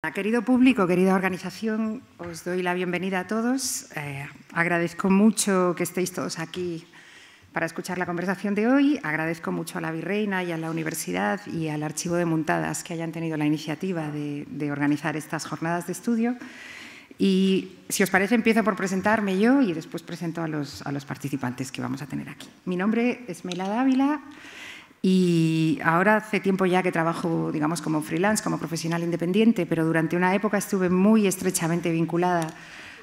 Querido público, querida organización, os doy la bienvenida a todos. Agradezco mucho que estéis todos aquí para escuchar la conversación de hoy. Agradezco mucho a la Virreina y a la Universidad y al Archivo de Muntadas que hayan tenido la iniciativa de organizar estas jornadas de estudio. Y, si os parece, empiezo por presentarme yo y después presento a los participantes que vamos a tener aquí. Mi nombre es Mela Dávila. Y ahora hace tiempo ya que trabajo, digamos, como freelance, como profesional independiente, pero durante una época estuve muy estrechamente vinculada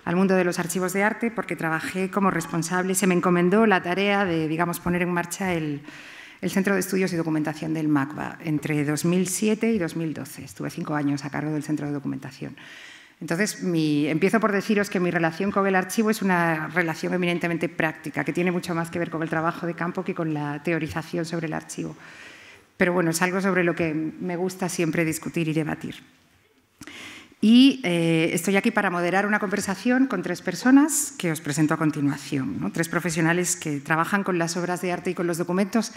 al mundo de los archivos de arte porque trabajé como responsable, se me encomendó la tarea de, digamos, poner en marcha el Centro de Estudios y Documentación del MACBA entre 2007 y 2012. Estuve 5 años a cargo del Centro de Documentación. Entonces, empiezo por deciros que mi relación con el archivo es una relación eminentemente práctica, que tiene mucho más que ver con el trabajo de campo que con la teorización sobre el archivo. Pero bueno, es algo sobre lo que me gusta siempre discutir y debatir. Y estoy aquí para moderar una conversación con 3 personas que os presento a continuación, ¿no? 3 profesionales que trabajan con las obras de arte y con los documentos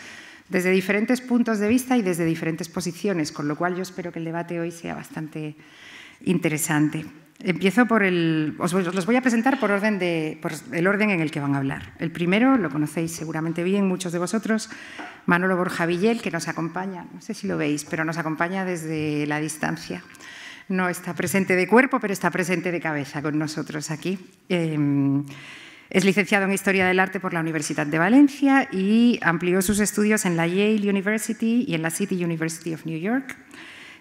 desde diferentes puntos de vista y desde diferentes posiciones, con lo cual yo espero que el debate hoy sea bastante interesante. Empiezo por los voy a presentar por el orden en el que van a hablar. El primero lo conocéis seguramente bien muchos de vosotros, Manolo Borja Villel, que nos acompaña, no sé si lo veis, pero nos acompaña desde la distancia. No está presente de cuerpo, pero está presente de cabeza con nosotros aquí. Es licenciado en Historia del Arte por la Universidad de Valencia y amplió sus estudios en la Yale University y en la City University of New York,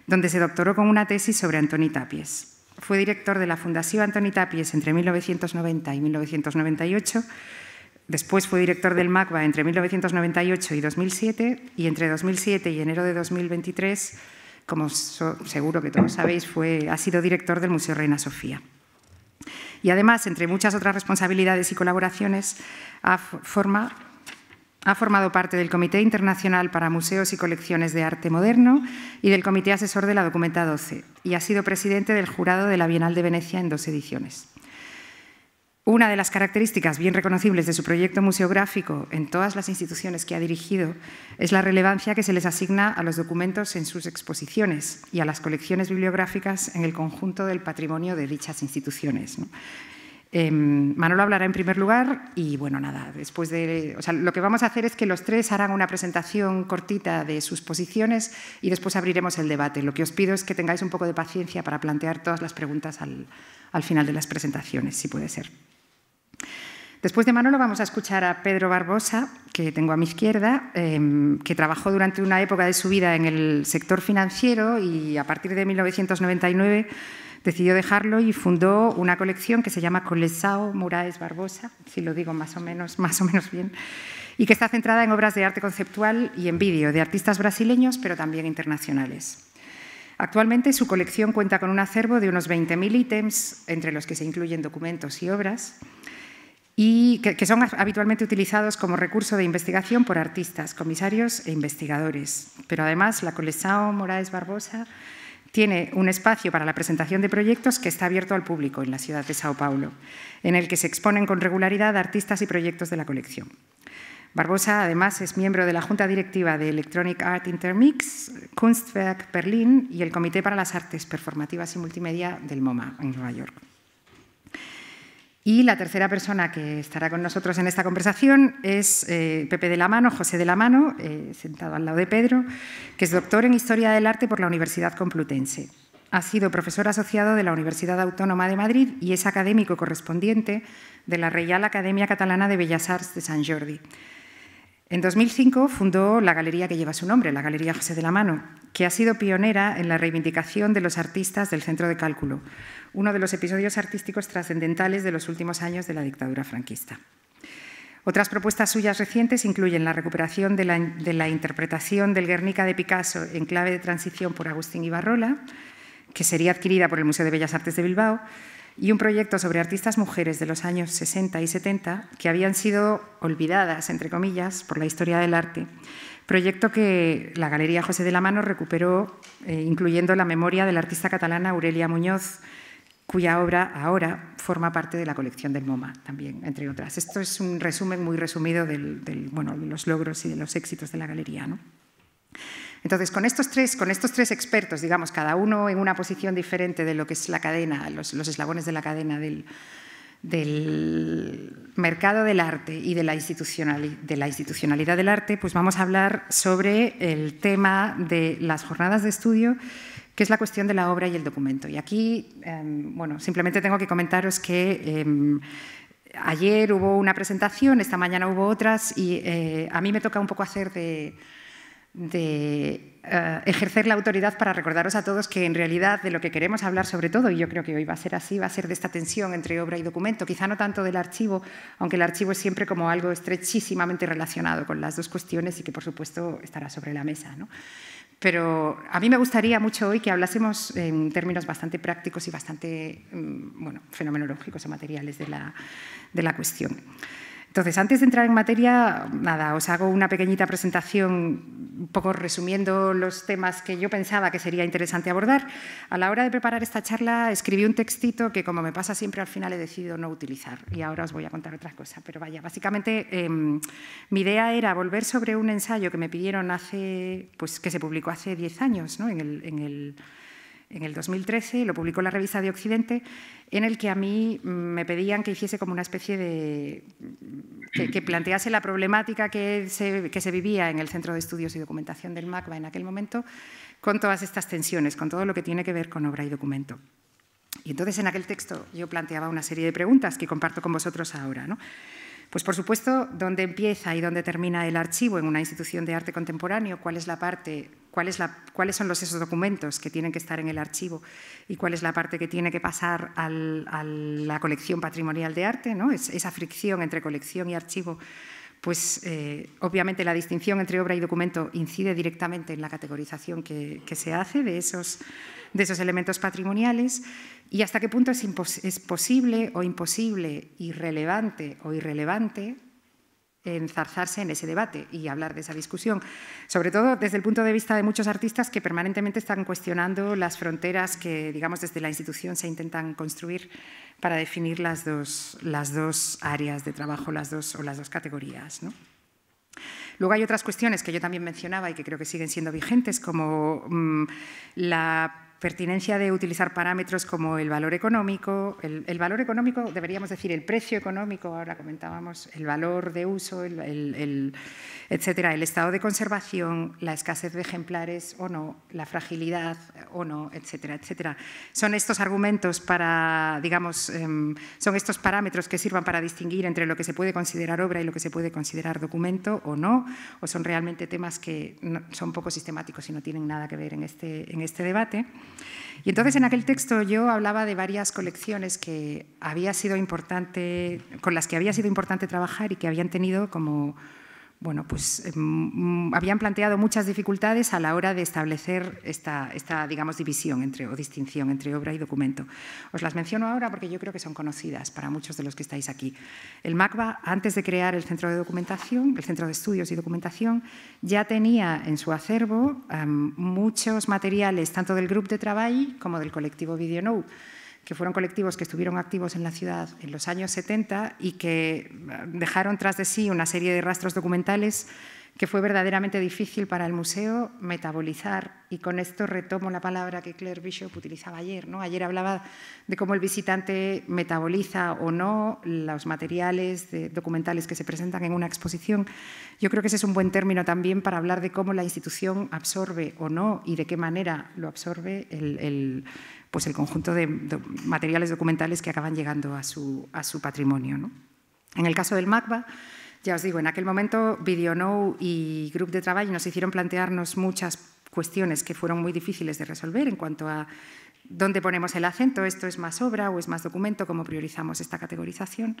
donde se doctoró con una tesis sobre Antoni Tàpies. Fue director de la Fundació Antoni Tàpies entre 1990 y 1998. Después fue director del MACBA entre 1998 y 2007. Y entre 2007 y enero de 2023, como seguro que todos sabéis, ha sido director del Museo Reina Sofía. Y además, entre muchas otras responsabilidades y colaboraciones, ha formado parte del Comité Internacional para Museos y Colecciones de Arte Moderno y del Comité Asesor de la Documenta 12 y ha sido presidente del jurado de la Bienal de Venecia en 2 ediciones. Una de las características bien reconocibles de su proyecto museográfico en todas las instituciones que ha dirigido es la relevancia que se les asigna a los documentos en sus exposiciones y a las colecciones bibliográficas en el conjunto del patrimonio de dichas instituciones, ¿no? Manolo hablará en primer lugar y, bueno, nada, lo que vamos a hacer es que los 3 harán una presentación cortita de sus posiciones y después abriremos el debate. Lo que os pido es que tengáis un poco de paciencia para plantear todas las preguntas al final de las presentaciones, si puede ser. Después de Manolo vamos a escuchar a Pedro Barbosa, que tengo a mi izquierda, que trabajó durante una época de su vida en el sector financiero y a partir de 1999 decidió dejarlo y fundó una colección que se llama Coleção Moraes Barbosa, si lo digo más o menos bien, y que está centrada en obras de arte conceptual y en vídeo de artistas brasileños, pero también internacionales. Actualmente su colección cuenta con un acervo de unos 20.000 ítems, entre los que se incluyen documentos y obras, y que son habitualmente utilizados como recurso de investigación por artistas, comisarios e investigadores. Pero además la Coleção Moraes Barbosa tiene un espacio para la presentación de proyectos que está abierto al público en la ciudad de Sao Paulo, en el que se exponen con regularidad artistas y proyectos de la colección. Barbosa, además, es miembro de la Junta Directiva de Electronic Art Intermix, Kunstwerk Berlin y el Comité para las Artes Performativas y Multimedia del MoMA, en Nueva York. Y la tercera persona que estará con nosotros en esta conversación es Pepe de la Mano, José de la Mano, sentado al lado de Pedro, que es doctor en Historia del Arte por la Universidad Complutense. Ha sido profesor asociado de la Universidad Autónoma de Madrid y es académico correspondiente de la Reial Academia Catalana de Bellas Arts de Sant Jordi. En 2005 fundó la galería que lleva su nombre, la Galería José de la Mano, que ha sido pionera en la reivindicación de los artistas del Centro de Cálculo, uno de los episodios artísticos trascendentales de los últimos años de la dictadura franquista. Otras propuestas suyas recientes incluyen la recuperación de la interpretación del Guernica de Picasso en clave de transición por Agustín Ibarrola, que sería adquirida por el Museo de Bellas Artes de Bilbao, y un proyecto sobre artistas mujeres de los años 60 y 70 que habían sido olvidadas, entre comillas, por la historia del arte, proyecto que la Galería José de la Mano recuperó, incluyendo la memoria de la artista catalana Aurelia Muñoz, cuya obra ahora forma parte de la colección del MoMA, también, entre otras. Esto es un resumen muy resumido de los logros y de los éxitos de la galería, ¿no? Entonces, con estos tres expertos, digamos, cada uno en una posición diferente de lo que es la cadena, los eslabones de la cadena del mercado del arte y de la institucionalidad del arte, pues vamos a hablar sobre el tema de las jornadas de estudio, que es la cuestión de la obra y el documento. Y aquí, bueno, simplemente tengo que comentaros que ayer hubo una presentación, esta mañana hubo otras, y a mí me toca un poco hacer ejercer la autoridad para recordaros a todos que en realidad de lo que queremos hablar sobre todo, y yo creo que hoy va a ser así, va a ser de esta tensión entre obra y documento, quizá no tanto del archivo, aunque el archivo es siempre como algo estrechísimamente relacionado con las dos cuestiones y que por supuesto estará sobre la mesa, ¿no? Pero a mí me gustaría mucho hoy que hablásemos en términos bastante prácticos y bastante bueno, fenomenológicos o materiales de la cuestión. Entonces, antes de entrar en materia, nada, os hago una pequeñita presentación, un poco resumiendo los temas que yo pensaba que sería interesante abordar. A la hora de preparar esta charla, escribí un textito que, como me pasa siempre, al final he decidido no utilizar. Y ahora os voy a contar otra cosa. Pero vaya, básicamente, mi idea era volver sobre un ensayo que me pidieron pues que se publicó hace 10 años, ¿no? En el 2013, lo publicó la revista de Occidente, en el que a mí me pedían que hiciese como una especie de… que plantease la problemática que se vivía en el Centro de Estudios y Documentación del MACBA en aquel momento, con todas estas tensiones, con todo lo que tiene que ver con obra y documento. Y entonces en aquel texto yo planteaba una serie de preguntas que comparto con vosotros ahora, ¿no? Pues por supuesto, ¿dónde empieza y dónde termina el archivo en una institución de arte contemporáneo? ¿Cuál es la parte, cuáles son esos documentos que tienen que estar en el archivo y cuál es la parte que tiene que pasar a la colección patrimonial de arte, ¿no? Esa fricción entre colección y archivo, pues obviamente la distinción entre obra y documento incide directamente en la categorización que se hace de esos elementos patrimoniales. ¿Y hasta qué punto es posible o imposible, irrelevante o irrelevante enzarzarse en ese debate y hablar de esa discusión? Sobre todo desde el punto de vista de muchos artistas que permanentemente están cuestionando las fronteras que, digamos, desde la institución se intentan construir para definir las dos áreas de trabajo, las dos categorías, ¿no? Luego hay otras cuestiones que yo también mencionaba y que creo que siguen siendo vigentes, como la pertinencia de utilizar parámetros como el valor económico, el valor económico, deberíamos decir el precio económico, ahora comentábamos el valor de uso, etcétera, el estado de conservación, la escasez de ejemplares o no, la fragilidad o no, etcétera, etcétera. Son estos argumentos para, digamos, son estos parámetros que sirvan para distinguir entre lo que se puede considerar obra y lo que se puede considerar documento o no, o son realmente temas que son poco sistemáticos y no tienen nada que ver en este debate. Y entonces en aquel texto yo hablaba de varias colecciones que con las que había sido importante trabajar y que habían tenido como, bueno, pues habían planteado muchas dificultades a la hora de establecer esta digamos, división o distinción entre obra y documento. Os las menciono ahora porque yo creo que son conocidas para muchos de los que estáis aquí. El MACBA, antes de crear el Centro de Documentación, el Centro de Estudios y Documentación, ya tenía en su acervo muchos materiales, tanto del Grup de Treball como del colectivo Videonou, que fueron colectivos que estuvieron activos en la ciudad en los años 70 y que dejaron tras de sí una serie de rastros documentales que fue verdaderamente difícil para el museo metabolizar. Y con esto retomo la palabra que Claire Bishop utilizaba ayer, ¿no? Ayer hablaba de cómo el visitante metaboliza o no los materiales documentales que se presentan en una exposición. Yo creo que ese es un buen término también para hablar de cómo la institución absorbe o no y de qué manera lo absorbe pues el conjunto de materiales documentales que acaban llegando a su patrimonio, ¿no? En el caso del MACBA, ya os digo, en aquel momento Videonou y Grup de Treball nos hicieron plantearnos muchas cuestiones que fueron muy difíciles de resolver en cuanto a dónde ponemos el acento, esto es más obra o es más documento, cómo priorizamos esta categorización.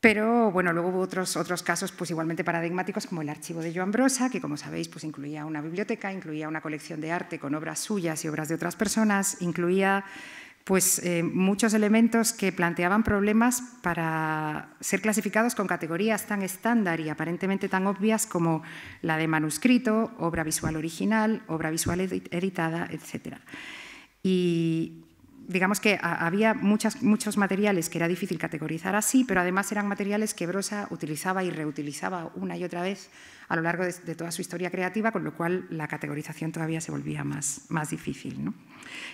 Pero bueno, luego hubo otros casos pues igualmente paradigmáticos, como el archivo de Joan Brossa, que como sabéis pues incluía una biblioteca, incluía una colección de arte con obras suyas y obras de otras personas, incluía pues muchos elementos que planteaban problemas para ser clasificados con categorías tan estándar y aparentemente tan obvias como la de manuscrito, obra visual original, obra visual editada, etc. Y digamos que había muchos materiales que era difícil categorizar así, pero además eran materiales que Brossa utilizaba y reutilizaba una y otra vez a lo largo de toda su historia creativa, con lo cual la categorización todavía se volvía más difícil, ¿no?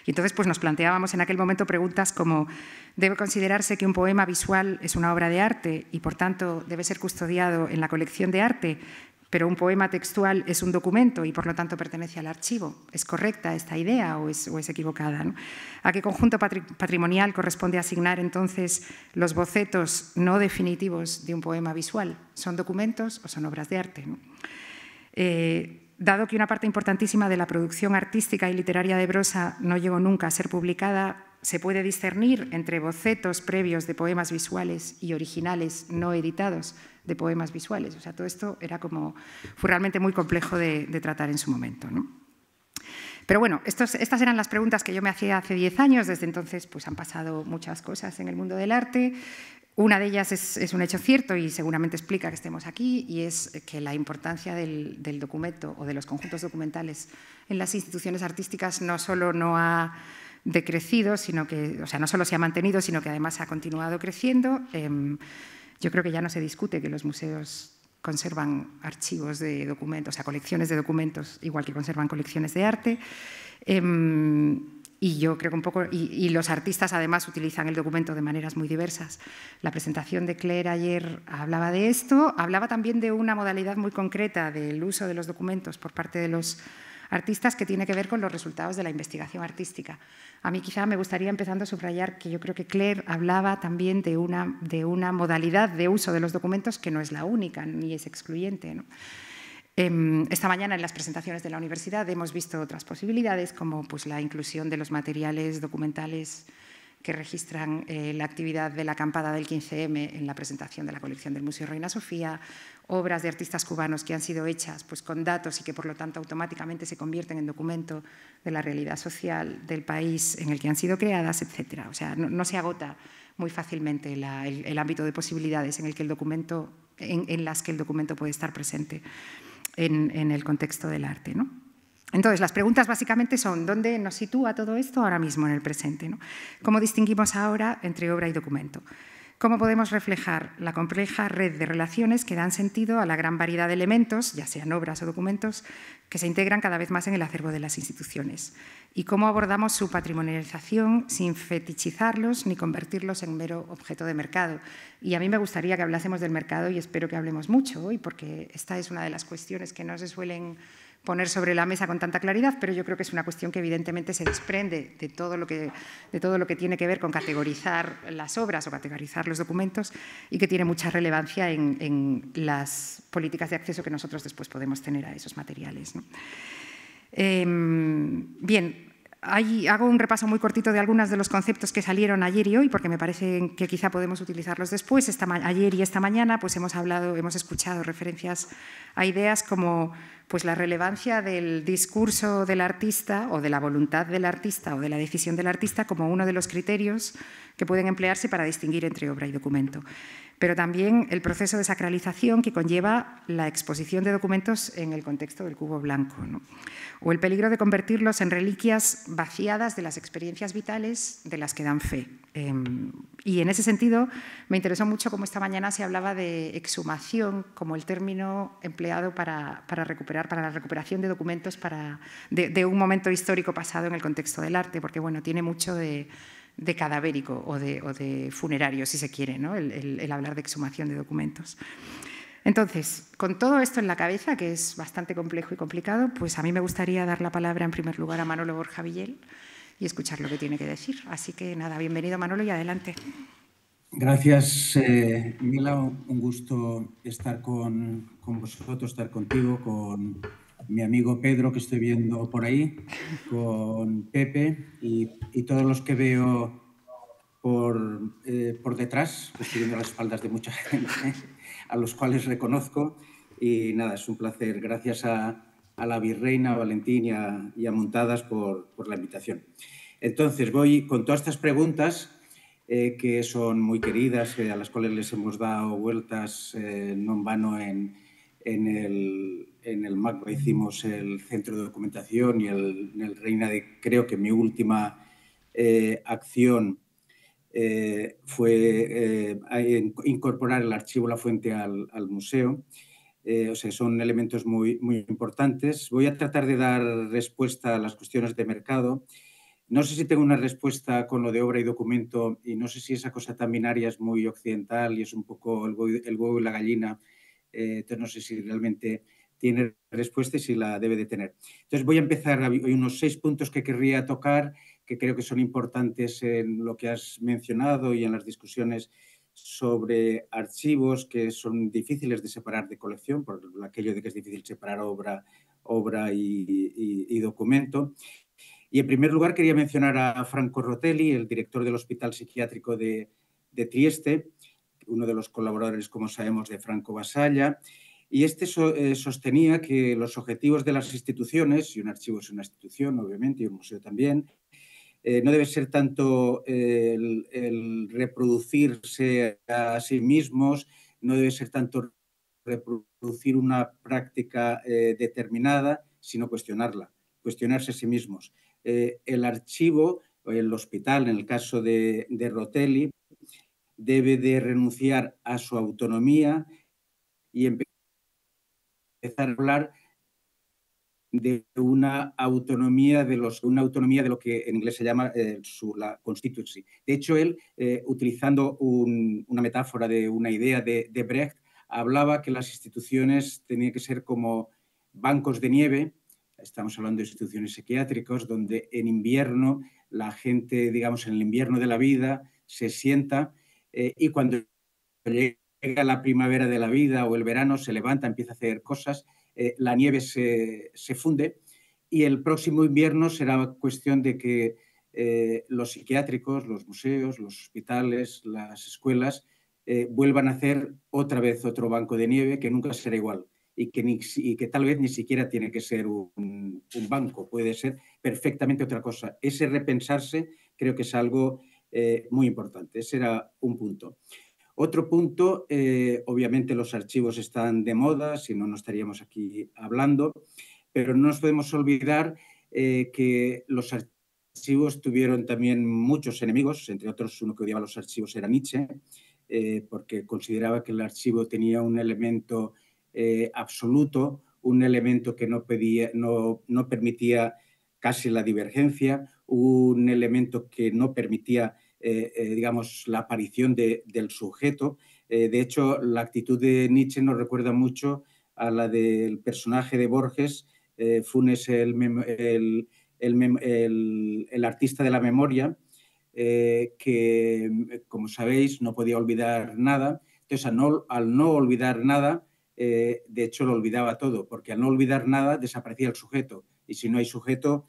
Y entonces pues, nos planteábamos en aquel momento preguntas como: ¿debe considerarse que un poema visual es una obra de arte y, por tanto, debe ser custodiado en la colección de arte, pero un poema textual es un documento y, por lo tanto, pertenece al archivo? ¿Es correcta esta idea o es equivocada, ¿no? ¿A qué conjunto patrimonial corresponde asignar, entonces, los bocetos no definitivos de un poema visual? ¿Son documentos o son obras de arte, ¿no? Dado que una parte importantísima de la producción artística y literaria de Brossa no llegó nunca a ser publicada, ¿se puede discernir entre bocetos previos de poemas visuales y originales no editados de poemas visuales? O sea, todo esto fue realmente muy complejo de tratar en su momento, ¿no? Pero bueno, estas eran las preguntas que yo me hacía hace 10 años. Desde entonces pues, han pasado muchas cosas en el mundo del arte. Una de ellas es un hecho cierto y seguramente explica que estemos aquí, y es que la importancia del documento o de los conjuntos documentales en las instituciones artísticas no solo no ha decrecido, no solo se ha mantenido, sino que además ha continuado creciendo. Yo creo que ya no se discute que los museos conservan archivos de documentos, o sea, colecciones de documentos, igual que conservan colecciones de arte. Y yo creo que un poco, y los artistas además utilizan el documento de maneras muy diversas. La presentación de Claire ayer hablaba de esto, hablaba también de una modalidad muy concreta del uso de los documentos por parte de los artistas que tiene que ver con los resultados de la investigación artística. A mí quizá me gustaría, empezando, a subrayar que yo creo que Claire hablaba también de una modalidad de uso de los documentos que no es la única ni es excluyente, ¿no? Esta mañana en las presentaciones de la universidad hemos visto otras posibilidades, como pues, la inclusión de los materiales documentales que registran la actividad de la acampada del 15M en la presentación de la colección del Museo Reina Sofía, obras de artistas cubanos que han sido hechas pues, con datos y que por lo tanto automáticamente se convierten en documento de la realidad social del país en el que han sido creadas, etc. O sea, no se agota muy fácilmente el ámbito de posibilidades en las que el documento puede estar presente en el contexto del arte, ¿no? Entonces, las preguntas básicamente son: ¿dónde nos sitúa todo esto ahora mismo en el presente, ¿no? ¿Cómo distinguimos ahora entre obra y documento? ¿Cómo podemos reflejar la compleja red de relaciones que dan sentido a la gran variedad de elementos, ya sean obras o documentos, que se integran cada vez más en el acervo de las instituciones? ¿Y cómo abordamos su patrimonialización sin fetichizarlos ni convertirlos en mero objeto de mercado? Y a mí me gustaría que hablásemos del mercado, y espero que hablemos mucho hoy, porque esta es una de las cuestiones que no se suelen poner sobre la mesa con tanta claridad, pero yo creo que es una cuestión que evidentemente se desprende de todo lo que tiene que ver con categorizar las obras o categorizar los documentos, y que tiene mucha relevancia en las políticas de acceso que nosotros después podemos tener a esos materiales, ¿no? Bien, hago un repaso muy cortito de algunos de los conceptos que salieron ayer y hoy, porque me parece que quizá podemos utilizarlos después. Ayer y esta mañana pues hemos escuchado referencias a ideas como pues, la relevancia del discurso del artista, o de la voluntad del artista, o de la decisión del artista, como uno de los criterios que pueden emplearse para distinguir entre obra y documento. Pero también el proceso de sacralización que conlleva la exposición de documentos en el contexto del cubo blanco, ¿no? O el peligro de convertirlos en reliquias vaciadas de las experiencias vitales de las que dan fe. Y en ese sentido me interesó mucho cómo esta mañana se hablaba de exhumación como el término empleado para la recuperación de documentos de un momento histórico pasado en el contexto del arte, porque bueno, tiene mucho de cadavérico o de funerario, si se quiere, ¿no? el hablar de exhumación de documentos. Entonces, con todo esto en la cabeza, que es bastante complejo y complicado, pues a mí me gustaría dar la palabra en primer lugar a Manolo Borja Villel y escuchar lo que tiene que decir. Así que nada, bienvenido Manolo y adelante. Gracias, Mila. Un gusto estar con vosotros, estar contigo, con mi amigo Pedro, que estoy viendo por ahí, con Pepe y todos los que veo por detrás, que estoy viendo las espaldas de mucha gente, a los cuales reconozco. Y nada, es un placer. Gracias a la Virreina, a Valentín y a Muntadas por la invitación. Entonces, voy con todas estas preguntas que son muy queridas, a las cuales les hemos dado vueltas no en vano en el MACBA hicimos el centro de documentación y en el Reina, creo que mi última acción fue incorporar el archivo La Fuente al museo. O sea, son elementos muy, muy importantes. Voy a tratar de dar respuesta a las cuestiones de mercado. No sé si tengo una respuesta con lo de obra y documento y no sé si esa cosa tan binaria es muy occidental y es un poco el huevo y la gallina. Entonces no sé si realmente tiene respuesta y si la debe de tener. Entonces voy a empezar. Hay unos 6 puntos que querría tocar que creo que son importantes en lo que has mencionado y en las discusiones sobre archivos que son difíciles de separar de colección, por aquello de que es difícil separar obra y documento. Y en primer lugar quería mencionar a Franco Rotelli, el director del Hospital Psiquiátrico de Trieste, uno de los colaboradores, como sabemos, de Franco Basalla, y sostenía que los objetivos de las instituciones, y un archivo es una institución, obviamente, y un museo también, no debe ser tanto el reproducirse a sí mismos, no debe ser tanto reproducir una práctica determinada, sino cuestionarse a sí mismos. El archivo, el hospital, en el caso de Rotelli, debe de renunciar a su autonomía y empezar a hablar de una autonomía de lo que en inglés se llama la constituency. De hecho, él, utilizando una metáfora de una idea de Brecht, hablaba que las instituciones tenían que ser como bancos de nieve. Estamos hablando de instituciones psiquiátricas donde en invierno la gente, digamos, en el invierno de la vida se sienta y cuando llega la primavera de la vida o el verano se levanta, empieza a hacer cosas, la nieve se funde y el próximo invierno será cuestión de que los psiquiátricos, los museos, los hospitales, las escuelas vuelvan a hacer otra vez otro banco de nieve que nunca será igual y que tal vez ni siquiera tiene que ser un banco, puede ser perfectamente otra cosa. Ese repensarse creo que es algo muy importante. Ese era un punto. Otro punto, obviamente los archivos están de moda, si no, no estaríamos aquí hablando, pero no nos podemos olvidar que los archivos tuvieron también muchos enemigos, entre otros uno que odiaba los archivos era Nietzsche, porque consideraba que el archivo tenía un elemento absoluto, un elemento que no permitía casi la divergencia, un elemento que no permitía digamos, la aparición del sujeto. De hecho, la actitud de Nietzsche nos recuerda mucho a la del personaje de Borges, Funes, el artista de la memoria, que, como sabéis, no podía olvidar nada. Entonces, al no olvidar nada, de hecho, lo olvidaba todo, porque al no olvidar nada desaparecía el sujeto. Y si no hay sujeto,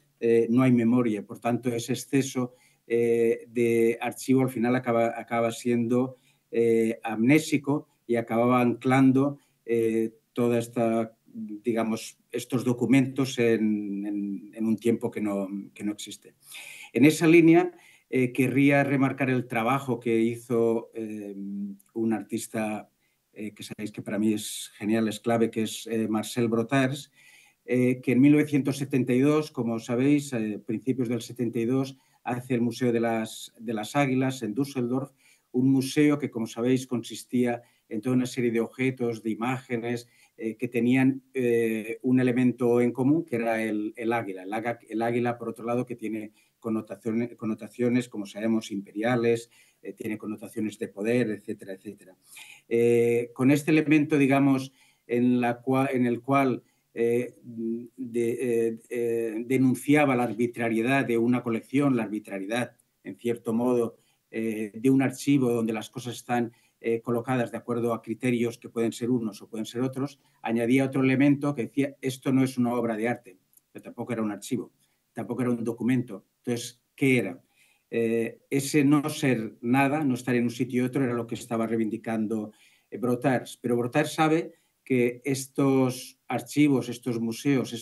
no hay memoria. Por tanto, ese exceso de archivo al final acaba siendo amnésico y acababa anclando toda esta, digamos, estos documentos en un tiempo que no existe. En esa línea querría remarcar el trabajo que hizo un artista que sabéis que para mí es genial, es clave, que es Marcel Brotars, que en 1972, como sabéis, principios del 72, hace el Museo de las Águilas en Düsseldorf, un museo que, como sabéis, consistía en toda una serie de objetos, de imágenes que tenían un elemento en común, que era el águila. El águila, por otro lado, que tiene connotaciones, como sabemos, imperiales, tiene connotaciones de poder, etcétera, etcétera. Con este elemento, digamos, en el cual denunciaba la arbitrariedad de una colección, la arbitrariedad, en cierto modo, de un archivo donde las cosas están colocadas de acuerdo a criterios que pueden ser unos o pueden ser otros, añadía otro elemento que decía esto no es una obra de arte, pero tampoco era un archivo, tampoco era un documento. Entonces, ¿qué era? Ese no ser nada, no estar en un sitio y otro, era lo que estaba reivindicando Brotars. Pero Brotars sabe que estos archivos, estos museos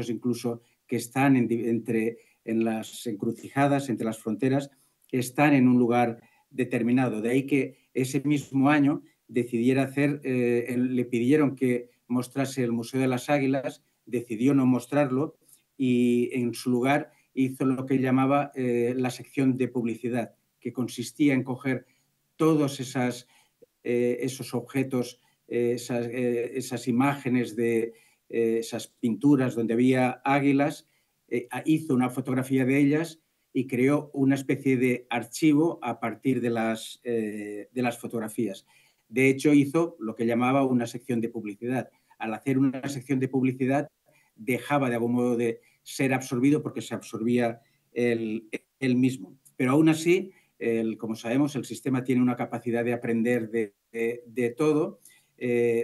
incluso que están en las encrucijadas, entre las fronteras, están en un lugar determinado. De ahí que ese mismo año decidiera le pidieron que mostrase el Museo de las Águilas, decidió no mostrarlo y en su lugar hizo lo que llamaba la sección de publicidad, que consistía en coger todos esos objetos, esas imágenes de esas pinturas donde había águilas, hizo una fotografía de ellas y creó una especie de archivo a partir de las fotografías. De hecho, hizo lo que llamaba una sección de publicidad. Al hacer una sección de publicidad, dejaba de algún modo de ser absorbido porque se absorbía él mismo. Pero aún así, como sabemos, el sistema tiene una capacidad de aprender de todo.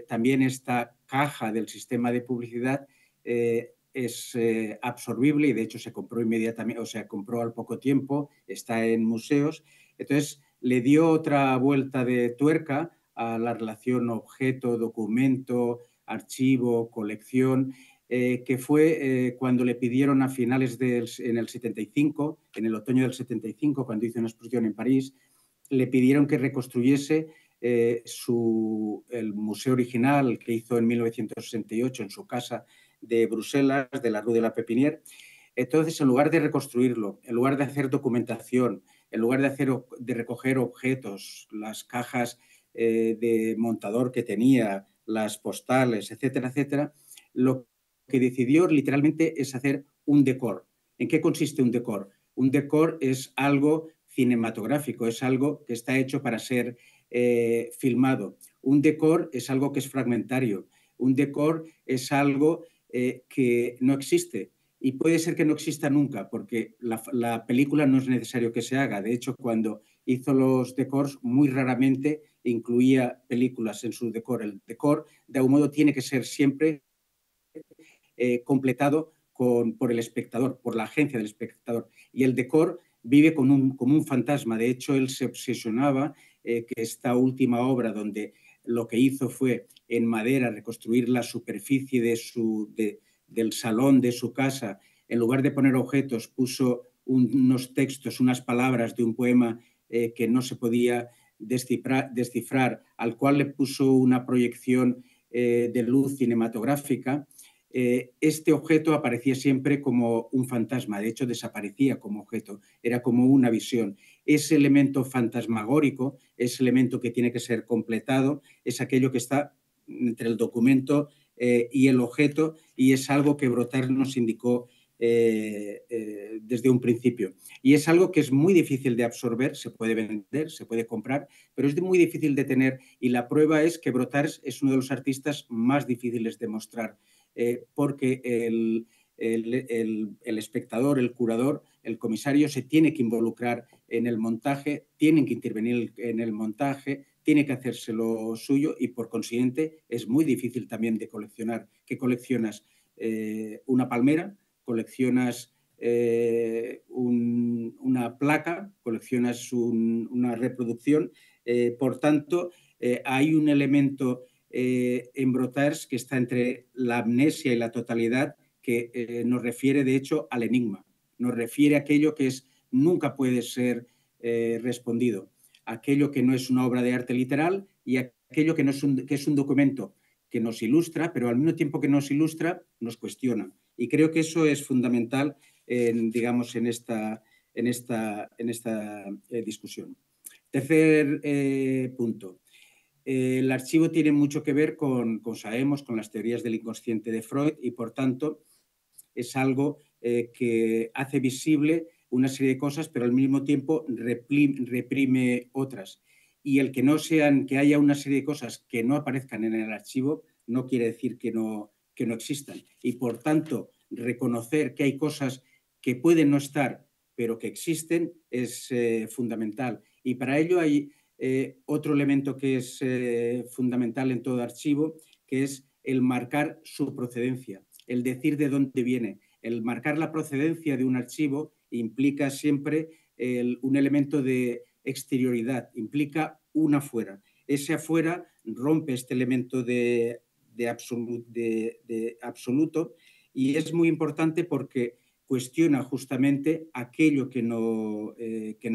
También esta caja del sistema de publicidad es absorbible y de hecho se compró inmediatamente, o sea, compró al poco tiempo, está en museos. Entonces le dio otra vuelta de tuerca a la relación objeto, documento, archivo, colección, que fue cuando le pidieron a finales en el 75, en el otoño del 75, cuando hizo una exposición en París, le pidieron que reconstruyese el museo original que hizo en 1968 en su casa de Bruselas, de la Rue de la Pépinière. Entonces, en lugar de reconstruirlo, en lugar de hacer documentación, en lugar de recoger objetos, las cajas de montador que tenía, las postales, etcétera, etcétera, lo que decidió literalmente es hacer un decor. ¿En qué consiste un decor? Un decor es algo cinematográfico, es algo que está hecho para ser filmado. Un decor es algo que es fragmentario. Un decor es algo que no existe. Y puede ser que no exista nunca, porque la película no es necesario que se haga. De hecho, cuando hizo los decors, muy raramente incluía películas en su decor. El decor, de algún modo, tiene que ser siempre completado por el espectador, por la agencia del espectador. Y el decor vive como un fantasma. De hecho, él se obsesionaba que esta última obra, donde lo que hizo fue en madera reconstruir la superficie del salón de su casa, en lugar de poner objetos, puso unos textos, unas palabras de un poema que no se podía descifrar, al cual le puso una proyección de luz cinematográfica. Este objeto aparecía siempre como un fantasma, de hecho desaparecía como objeto, era como una visión. Ese elemento fantasmagórico, ese elemento que tiene que ser completado, es aquello que está entre el documento y el objeto, y es algo que Brotars nos indicó desde un principio. Y es algo que es muy difícil de absorber, se puede vender, se puede comprar, pero es muy difícil de tener, y la prueba es que Brotars es uno de los artistas más difíciles de mostrar. Porque el espectador, el curador, el comisario se tiene que involucrar en el montaje, tienen que intervenir en el montaje, tiene que hacerse lo suyo y por consiguiente es muy difícil también de coleccionar. ¿Qué coleccionas? Una palmera, coleccionas una placa, coleccionas una reproducción. Por tanto, hay un elemento en Brotars que está entre la amnesia y la totalidad, que nos refiere de hecho al enigma, nos refiere a aquello que nunca puede ser respondido, aquello que no es una obra de arte literal y aquello que es un documento que nos ilustra, pero al mismo tiempo que nos ilustra, nos cuestiona. Y creo que eso es fundamental, digamos, en esta discusión. Tercer punto. El archivo tiene mucho que ver como sabemos, con las teorías del inconsciente de Freud y, por tanto, es algo que hace visible una serie de cosas, pero al mismo tiempo reprime otras. Y el que haya una serie de cosas que no aparezcan en el archivo no quiere decir que no existan. Y, por tanto, reconocer que hay cosas que pueden no estar, pero que existen, es fundamental. Y para ello hay otro elemento que es fundamental en todo archivo, que es el marcar su procedencia, el decir de dónde viene. El marcar la procedencia de un archivo implica siempre un elemento de exterioridad, implica un afuera. Ese afuera rompe este elemento de absoluto y es muy importante porque cuestiona justamente aquello que no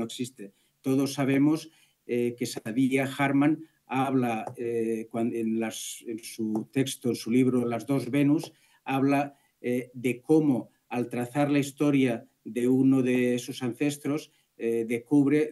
existe. Todos sabemos que Saadia Hartman habla en su texto, en su libro Las dos Venus, habla de cómo al trazar la historia de uno de sus ancestros, descubre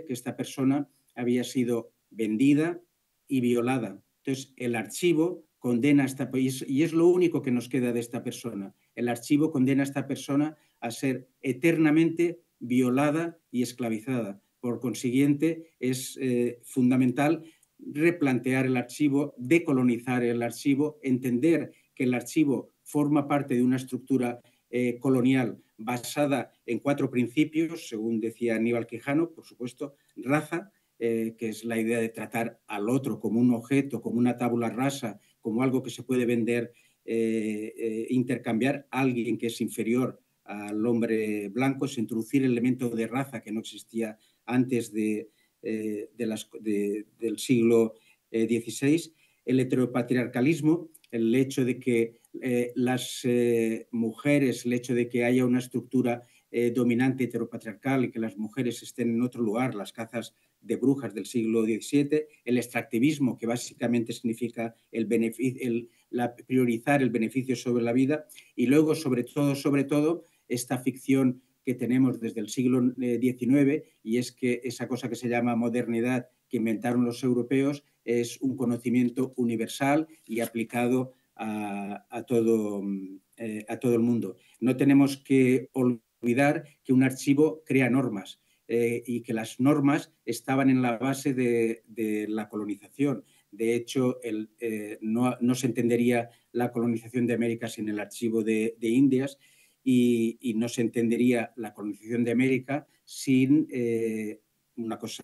que esta persona había sido vendida y violada. Entonces, el archivo condena a esta persona, y es lo único que nos queda de esta persona. El archivo condena a esta persona a ser eternamente violada y esclavizada. Por consiguiente, es fundamental replantear el archivo, decolonizar el archivo, entender que el archivo forma parte de una estructura colonial basada en 4 principios, según decía Aníbal Quijano, por supuesto, raza, que es la idea de tratar al otro como un objeto, como una tabula rasa, como algo que se puede vender, intercambiar a alguien que es inferior al hombre blanco, es introducir el elemento de raza que no existía antes del siglo XVI, el heteropatriarcalismo, el hecho de que las mujeres, el hecho de que haya una estructura dominante heteropatriarcal y que las mujeres estén en otro lugar, las cazas de brujas del siglo XVII, el extractivismo, que básicamente significa priorizar el beneficio sobre la vida, y luego, sobre todo, esta ficción que tenemos desde el siglo XIX, y es que esa cosa que se llama modernidad que inventaron los europeos es un conocimiento universal y aplicado a todo el mundo. No tenemos que olvidar que un archivo crea normas y que las normas estaban en la base de la colonización. De hecho, no se entendería la colonización de América sin el archivo de Indias, y no se entendería la colonización de América sin una cosa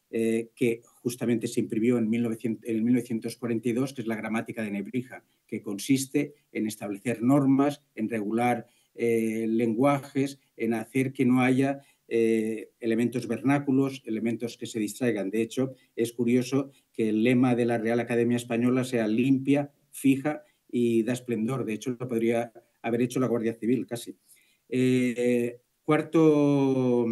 que justamente se imprimió en 1942, que es la gramática de Nebrija, que consiste en establecer normas, en regular lenguajes, en hacer que no haya elementos vernáculos, elementos que se distraigan. De hecho, es curioso que el lema de la Real Academia Española sea limpia, fija y da esplendor. De hecho, lo podría haber hecho la Guardia Civil casi. Cuarto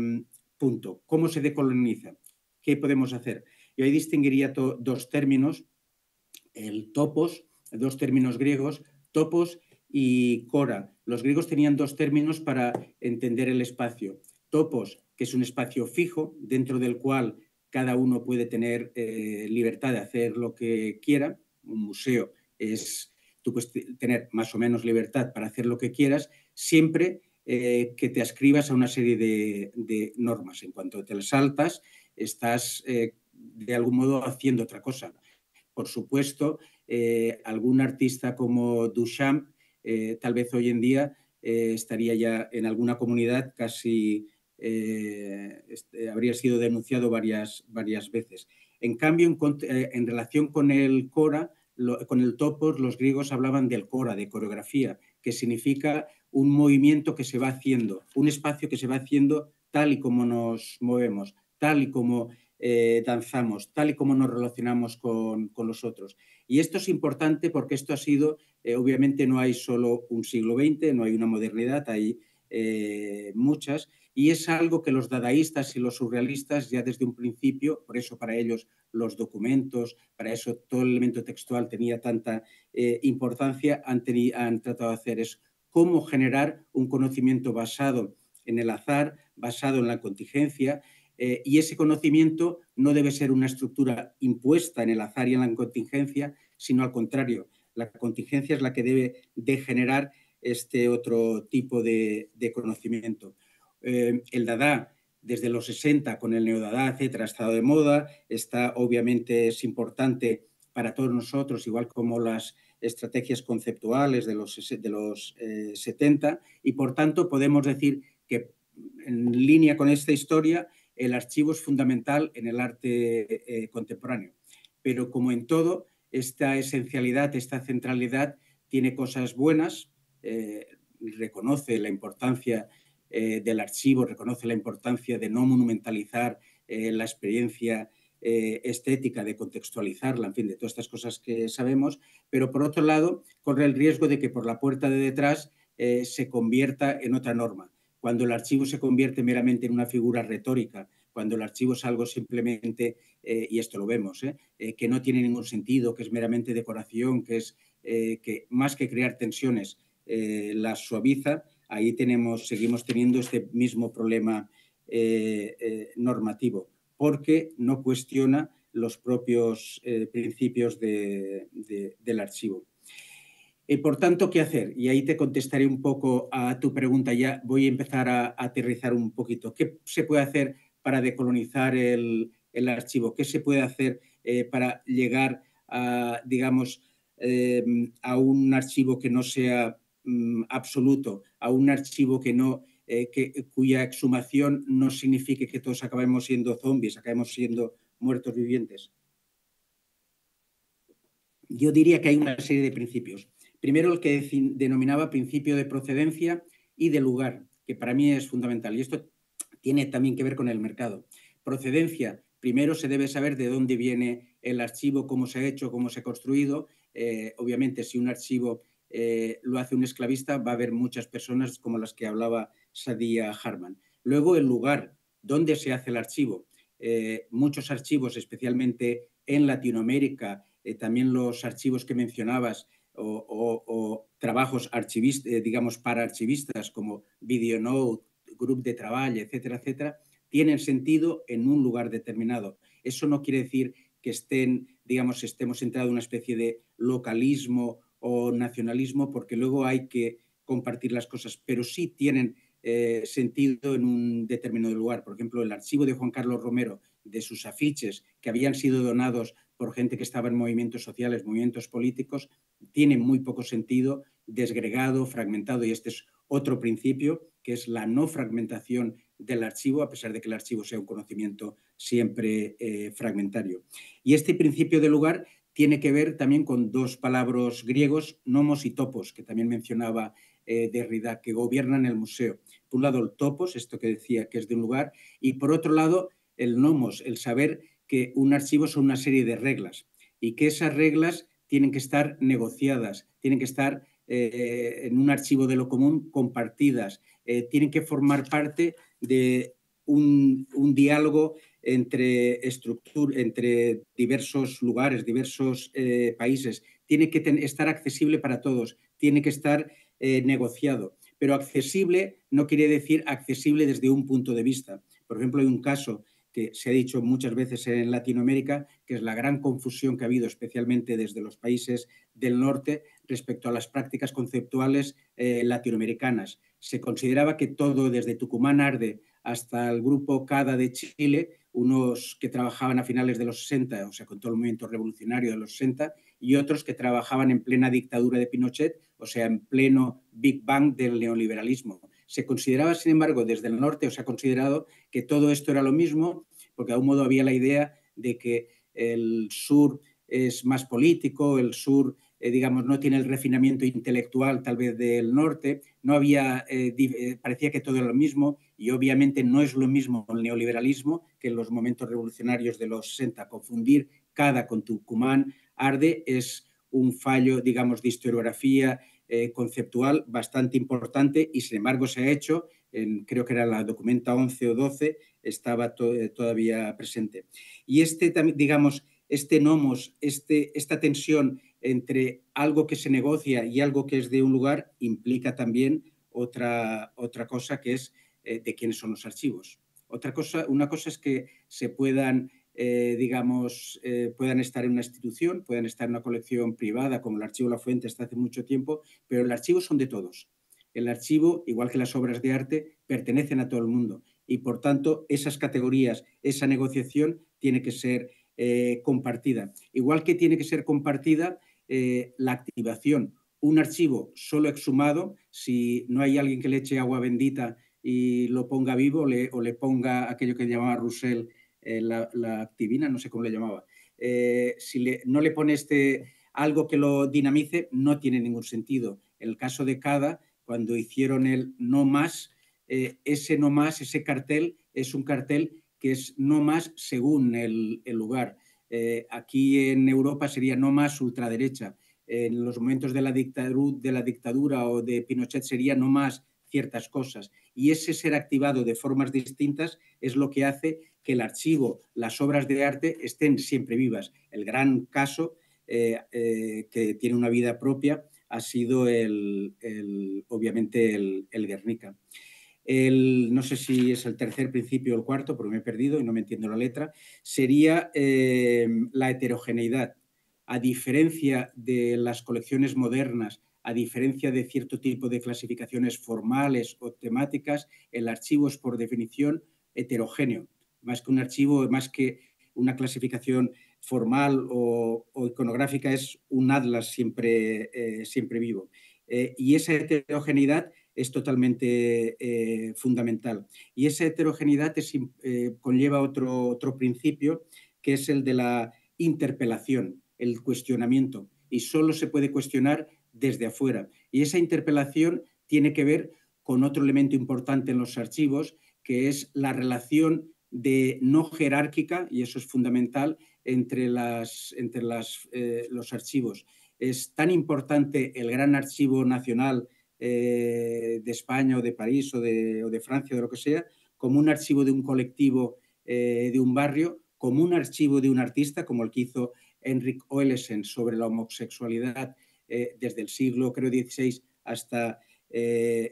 punto, ¿cómo se decoloniza? ¿Qué podemos hacer? Yo ahí distinguiría 2 términos, el topos, 2 términos griegos, topos y cora. Los griegos tenían 2 términos para entender el espacio. Topos, que es un espacio fijo, dentro del cual cada uno puede tener libertad de hacer lo que quiera. Un museo tú puedes tener más o menos libertad para hacer lo que quieras, siempre que te ascribas a una serie de normas. En cuanto te las saltas, estás de algún modo haciendo otra cosa. Por supuesto, algún artista como Duchamp, tal vez hoy en día estaría ya en alguna comunidad casi habría sido denunciado varias veces. En cambio, en relación con el cora, con el topos, los griegos hablaban del cora, de coreografía, que significa un movimiento que se va haciendo, un espacio que se va haciendo tal y como nos movemos, tal y como danzamos, tal y como nos relacionamos con los otros. Y esto es importante porque esto ha sido, obviamente no hay solo un siglo XX, no hay una modernidad, hay muchas, y es algo que los dadaístas y los surrealistas ya desde un principio, por eso para ellos los documentos, para eso todo el elemento textual tenía tanta importancia, han tratado de hacer, es cómo generar un conocimiento basado en el azar, basado en la contingencia, y ese conocimiento no debe ser una estructura impuesta en el azar y en la contingencia, sino al contrario, la contingencia es la que debe de generar este otro tipo de conocimiento. El Dada, desde los 60 con el Neodada, etcétera, ha estado de moda, obviamente es importante para todos nosotros, igual como las estrategias conceptuales de los 70, y por tanto podemos decir que en línea con esta historia el archivo es fundamental en el arte contemporáneo. Pero como en todo, esta esencialidad, esta centralidad tiene cosas buenas, reconoce la importancia del archivo, reconoce la importancia de no monumentalizar la experiencia estética, de contextualizarla, en fin, de todas estas cosas que sabemos, pero por otro lado corre el riesgo de que por la puerta de detrás se convierta en otra norma. Cuando el archivo se convierte meramente en una figura retórica, cuando el archivo es algo simplemente, y esto lo vemos, que no tiene ningún sentido, que es meramente decoración, que más que crear tensiones las suaviza, ahí seguimos teniendo este mismo problema normativo, porque no cuestiona los propios principios del archivo. Por tanto, ¿qué hacer? Y ahí te contestaré un poco a tu pregunta. Ya voy a empezar a aterrizar un poquito. ¿Qué se puede hacer para decolonizar el archivo? ¿Qué se puede hacer para llegar a, digamos, a un archivo que no sea absoluto, a un archivo que no, cuya exhumación no signifique que todos acabemos siendo zombies, acabemos siendo muertos vivientes? Yo diría que hay una serie de principios. Primero, el que denominaba principio de procedencia y de lugar, que para mí es fundamental. Y esto tiene también que ver con el mercado. Procedencia, primero se debe saber de dónde viene el archivo, cómo se ha hecho, cómo se ha construido. Obviamente, si un archivo lo hace un esclavista, va a haber muchas personas como las que hablaba Saidiya Harman. Luego, el lugar, dónde se hace el archivo. Muchos archivos, especialmente en Latinoamérica, también los archivos que mencionabas o trabajos digamos, para archivistas como VideoNote, Grup de Trabajo, etcétera, etcétera, tienen sentido en un lugar determinado. Eso no quiere decir que estemos entrando en una especie de localismo o nacionalismo, porque luego hay que compartir las cosas, pero sí tienen sentido en un determinado lugar. Por ejemplo, el archivo de Juan Carlos Romero, de sus afiches que habían sido donados por gente que estaba en movimientos sociales, movimientos políticos, tiene muy poco sentido, desgregado, fragmentado, y este es otro principio, que es la no fragmentación del archivo, a pesar de que el archivo sea un conocimiento siempre fragmentario. Y este principio de lugar tiene que ver también con dos palabras griegos, nomos y topos, que también mencionaba Derrida, que gobiernan el museo. Por un lado, el topos, esto que decía que es de un lugar, y por otro lado, el nomos, el saber que un archivo son una serie de reglas y que esas reglas tienen que estar negociadas, tienen que estar en un archivo de lo común compartidas, tienen que formar parte de un diálogo entre diversos lugares, diversos países, tiene que estar accesible para todos, tiene que estar negociado. Pero accesible no quiere decir accesible desde un punto de vista. Por ejemplo, hay un caso que se ha dicho muchas veces en Latinoamérica, que es la gran confusión que ha habido, especialmente desde los países del norte, respecto a las prácticas conceptuales latinoamericanas. Se consideraba que todo, desde Tucumán Arde hasta el grupo CADA de Chile, unos que trabajaban a finales de los 60, o sea, con todo el movimiento revolucionario de los 60, y otros que trabajaban en plena dictadura de Pinochet, o sea, en pleno Big Bang del neoliberalismo. Se consideraba, sin embargo, desde el norte, o se ha considerado que todo esto era lo mismo, porque de algún modo había la idea de que el sur es más político, el sur, digamos, no tiene el refinamiento intelectual tal vez del norte, no había, parecía que todo era lo mismo, y obviamente no es lo mismo el neoliberalismo que en los momentos revolucionarios de los 60. Confundir CADA con Tucumán Arde es un fallo, digamos, de historiografía conceptual bastante importante, y sin embargo se ha hecho, creo que era la documenta 11 o 12, estaba todavía presente. Y digamos, este nomos, esta tensión entre algo que se negocia y algo que es de un lugar, implica también otra cosa, que es de quiénes son los archivos. Una cosa es que se puedan puedan estar en una institución, puedan estar en una colección privada, como el Archivo La Fuente hasta hace mucho tiempo, pero el archivo son de todos. El archivo, igual que las obras de arte, pertenecen a todo el mundo, y por tanto esas categorías, esa negociación tiene que ser compartida. Igual que tiene que ser compartida la activación. Un archivo solo exhumado, si no hay alguien que le eche agua bendita y lo ponga vivo, o le ponga aquello que llamaba Roussel la activina, no sé cómo le llamaba. Si no le pone algo que lo dinamice, no tiene ningún sentido. En el caso de CADA, cuando hicieron el no más, ese no más, ese cartel, es un cartel que es no más según el lugar. Aquí en Europa sería no más ultraderecha. En los momentos de la dictadura o de Pinochet sería no más ciertas cosas. Y ese ser activado de formas distintas es lo que hace que el archivo, las obras de arte estén siempre vivas. El gran caso que tiene una vida propia ha sido obviamente el Guernica. No sé si es el tercer principio o el cuarto, porque me he perdido y no me entiendo la letra, sería la heterogeneidad. A diferencia de las colecciones modernas, a diferencia de cierto tipo de clasificaciones formales o temáticas, el archivo es por definición heterogéneo, más que un archivo, más que una clasificación formal o iconográfica, es un atlas siempre vivo. Y esa heterogeneidad es totalmente fundamental. Y esa heterogeneidad conlleva otro principio, que es el de la interpelación, el cuestionamiento. Y solo se puede cuestionar desde afuera. Y esa interpelación tiene que ver con otro elemento importante en los archivos, que es la relación no jerárquica, y eso es fundamental, entre los archivos. Es tan importante el gran archivo nacional de España o de París o de Francia o de lo que sea, como un archivo de un colectivo de un barrio, como un archivo de un artista, como el que hizo Henrik Oelesen sobre la homosexualidad desde el siglo, creo, XVI hasta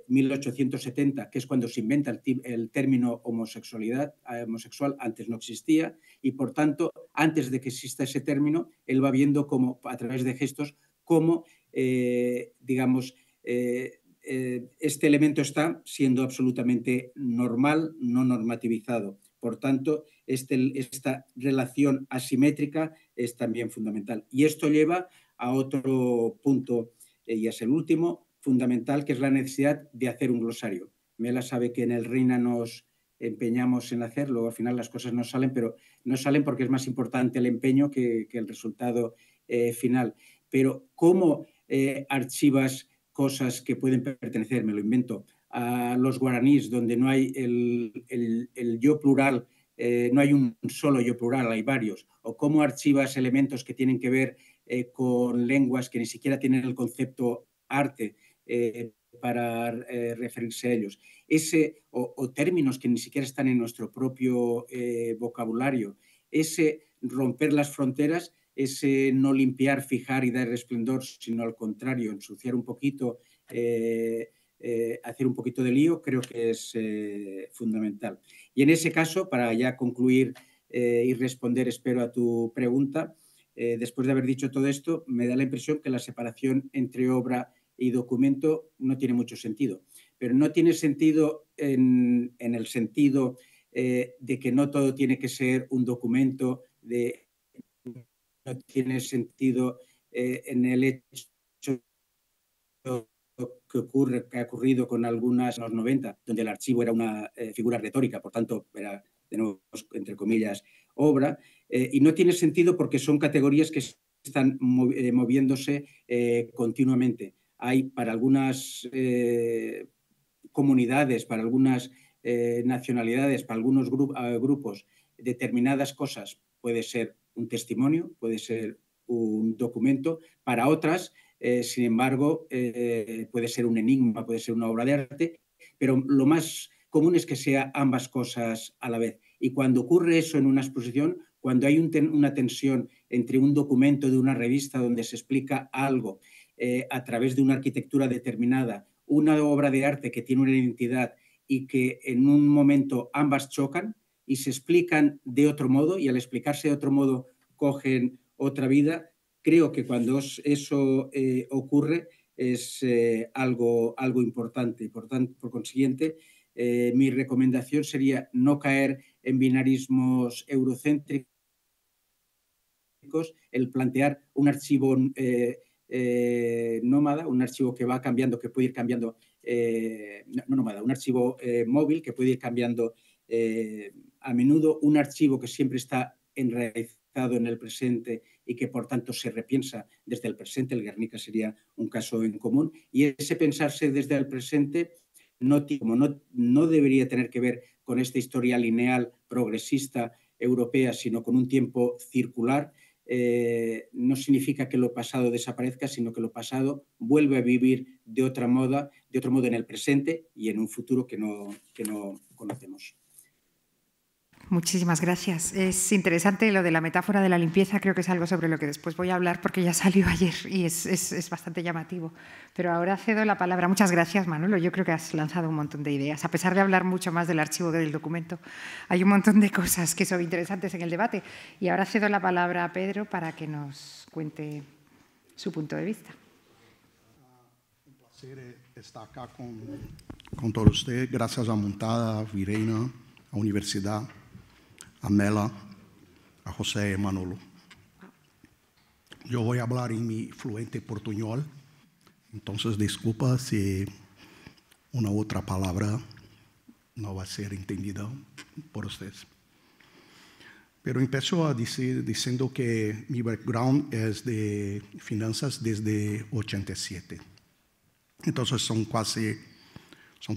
1870, que es cuando se inventa el término homosexual, antes no existía, y por tanto, antes de que exista ese término, él va viendo como, a través de gestos, cómo, digamos, este elemento está siendo absolutamente normal, no normativizado. Por tanto, esta relación asimétrica es también fundamental. Y esto lleva a otro punto, y es el último, fundamental, que es la necesidad de hacer un glosario. Mela sabe que en el Reina nos empeñamos en hacerlo, al final las cosas no salen, pero no salen porque es más importante el empeño que el resultado final. Pero ¿cómo archivas cosas que pueden pertenecer, me lo invento, a los guaraníes, donde no hay el yo plural, no hay un solo yo plural, hay varios? ¿O cómo archivas elementos que tienen que ver con lenguas que ni siquiera tienen el concepto arte para referirse a ellos? O términos que ni siquiera están en nuestro propio vocabulario. Ese romper las fronteras, ese no limpiar, fijar y dar esplendor, sino al contrario, ensuciar un poquito, hacer un poquito de lío, creo que es fundamental. Y en ese caso, para ya concluir y responder, espero, a tu pregunta, después de haber dicho todo esto, me da la impresión que la separación entre obra y documento no tiene mucho sentido. Pero no tiene sentido en el sentido de que no todo tiene que ser un documento, no tiene sentido en el hecho que ha ocurrido con algunas en los 90, donde el archivo era una figura retórica, por tanto, era, de nuevo, entre comillas, obra, y no tiene sentido porque son categorías que están moviéndose continuamente. Hay para algunas comunidades, para algunas nacionalidades, para algunos grupos, determinadas cosas puede ser un testimonio, puede ser un documento, para otras, sin embargo, puede ser un enigma, puede ser una obra de arte, pero lo más común es que sea ambas cosas a la vez. Y cuando ocurre eso en una exposición, cuando hay una tensión entre un documento de una revista donde se explica algo a través de una arquitectura determinada, una obra de arte que tiene una identidad y que en un momento ambas chocan y se explican de otro modo, y al explicarse de otro modo cogen otra vida, creo que cuando eso ocurre es algo importante. Por consiguiente, mi recomendación sería no caer en binarismos eurocéntricos, el plantear un archivo nómada, un archivo que va cambiando, que puede ir cambiando, no nómada, un archivo móvil que puede ir cambiando a menudo, un archivo que siempre está enraizado en el presente y que por tanto se repiensa desde el presente. El Guernica sería un caso en común, y ese pensarse desde el presente no debería tener que ver con esta historia lineal progresista europea, sino con un tiempo circular. No significa que lo pasado desaparezca, sino que lo pasado vuelve a vivir de otro modo en el presente y en un futuro que no conocemos. Muchísimas gracias. Es interesante lo de la metáfora de la limpieza, creo que es algo sobre lo que después voy a hablar porque ya salió ayer y es bastante llamativo. Pero ahora cedo la palabra. Muchas gracias, Manolo. Yo creo que has lanzado un montón de ideas. A pesar de hablar mucho más del archivo que del documento, hay un montón de cosas que son interesantes en el debate. Y ahora cedo la palabra a Pedro para que nos cuente su punto de vista. Un placer estar acá con todos ustedes. Gracias a Montada, a Vireina, a Universidad, a Mela, a José y Manolo. Yo voy a hablar en mi fluente portuñol, entonces disculpa si una otra palabra no va a ser entendida por ustedes. Pero empiezo a decir, diciendo que mi background es de finanzas desde 87. Entonces son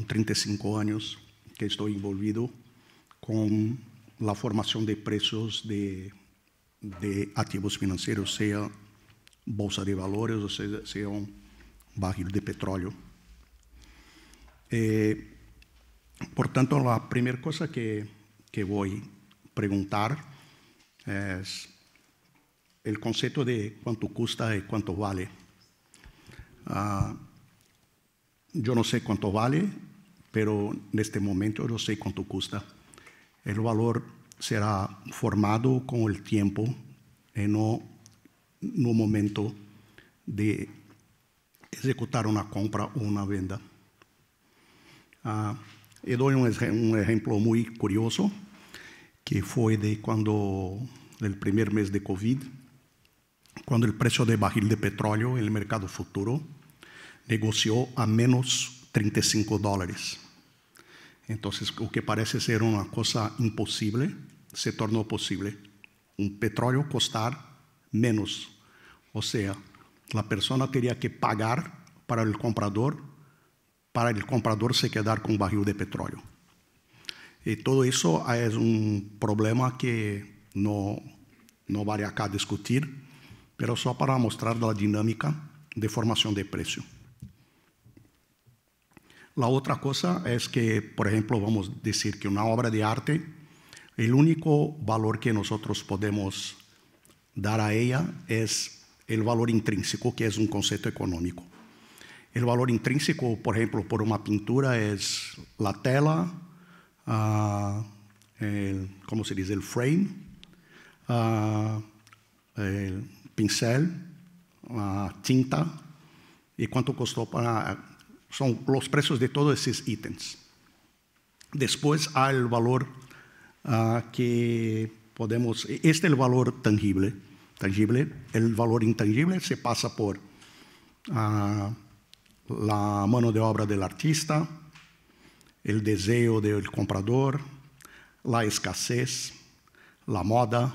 35 años que estoy envolvido con la formación de precios de activos financieros, sea bolsa de valores o sea un barril de petróleo. Por tanto, la primera cosa que voy a preguntar es el concepto de cuánto cuesta y cuánto vale. Yo no sé cuánto vale, pero en este momento yo sé cuánto custa. El valor será formado con el tiempo y no en un momento de ejecutar una compra o una venta. Y doy un ejemplo muy curioso, que fue de cuando el primer mes de COVID, cuando el precio de barril de petróleo en el mercado futuro negoció a menos $35. Entonces, lo que parece ser una cosa imposible, se tornó posible. Un petróleo costar menos. O sea, la persona tenía que pagar para el comprador se quedar con un barril de petróleo. Y todo eso es un problema que no vale acá discutir, pero solo para mostrar la dinámica de formación de precio. La otra cosa es que, por ejemplo, vamos a decir que una obra de arte, el único valor que nosotros podemos dar a ella es el valor intrínseco, que es un concepto económico. El valor intrínseco, por ejemplo, por una pintura es la tela, ¿cómo se dice? El frame, el pincel, tinta, y cuánto costó para... Son los precios de todos esos ítems. Después hay el valor que podemos... Este es el valor tangible. El valor intangible se pasa por la mano de obra del artista, el deseo del comprador, la escasez, la moda,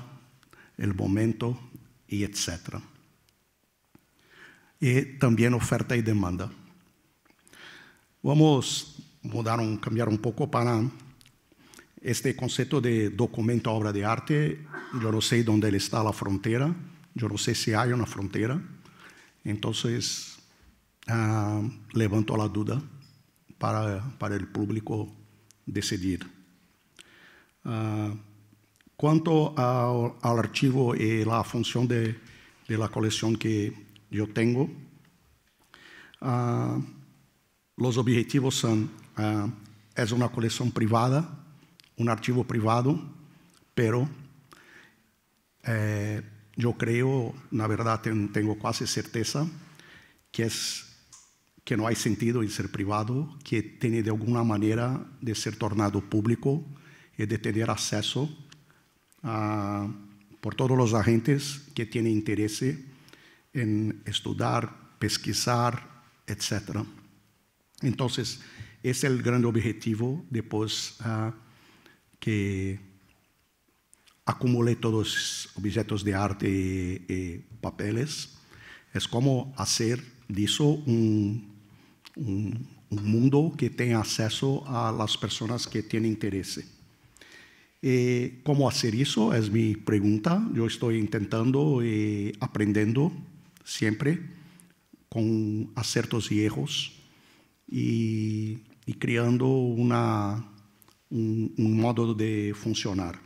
el momento, y etc. Y también oferta y demanda. Vamos a cambiar un poco para este concepto de documento obra de arte. Yo no sé dónde está la frontera, yo no sé si hay una frontera. Entonces, levanto la duda para el público decidir. Cuanto al archivo y la función de la colección que yo tengo, los objetivos son, es una colección privada, un archivo privado, pero yo creo, la verdad tengo casi certeza, que no hay sentido en ser privado, que tiene de alguna manera de ser tornado público y de tener acceso por todos los agentes que tienen interés en estudiar, pesquisar, etc. Entonces, ese es el gran objetivo después que acumule todos los objetos de arte y papeles. Es como hacer de eso un mundo que tenga acceso a las personas que tienen interés. ¿Cómo hacer eso? Es mi pregunta. Yo estoy intentando y aprendiendo siempre con aciertos y errores y creando un modo de funcionar.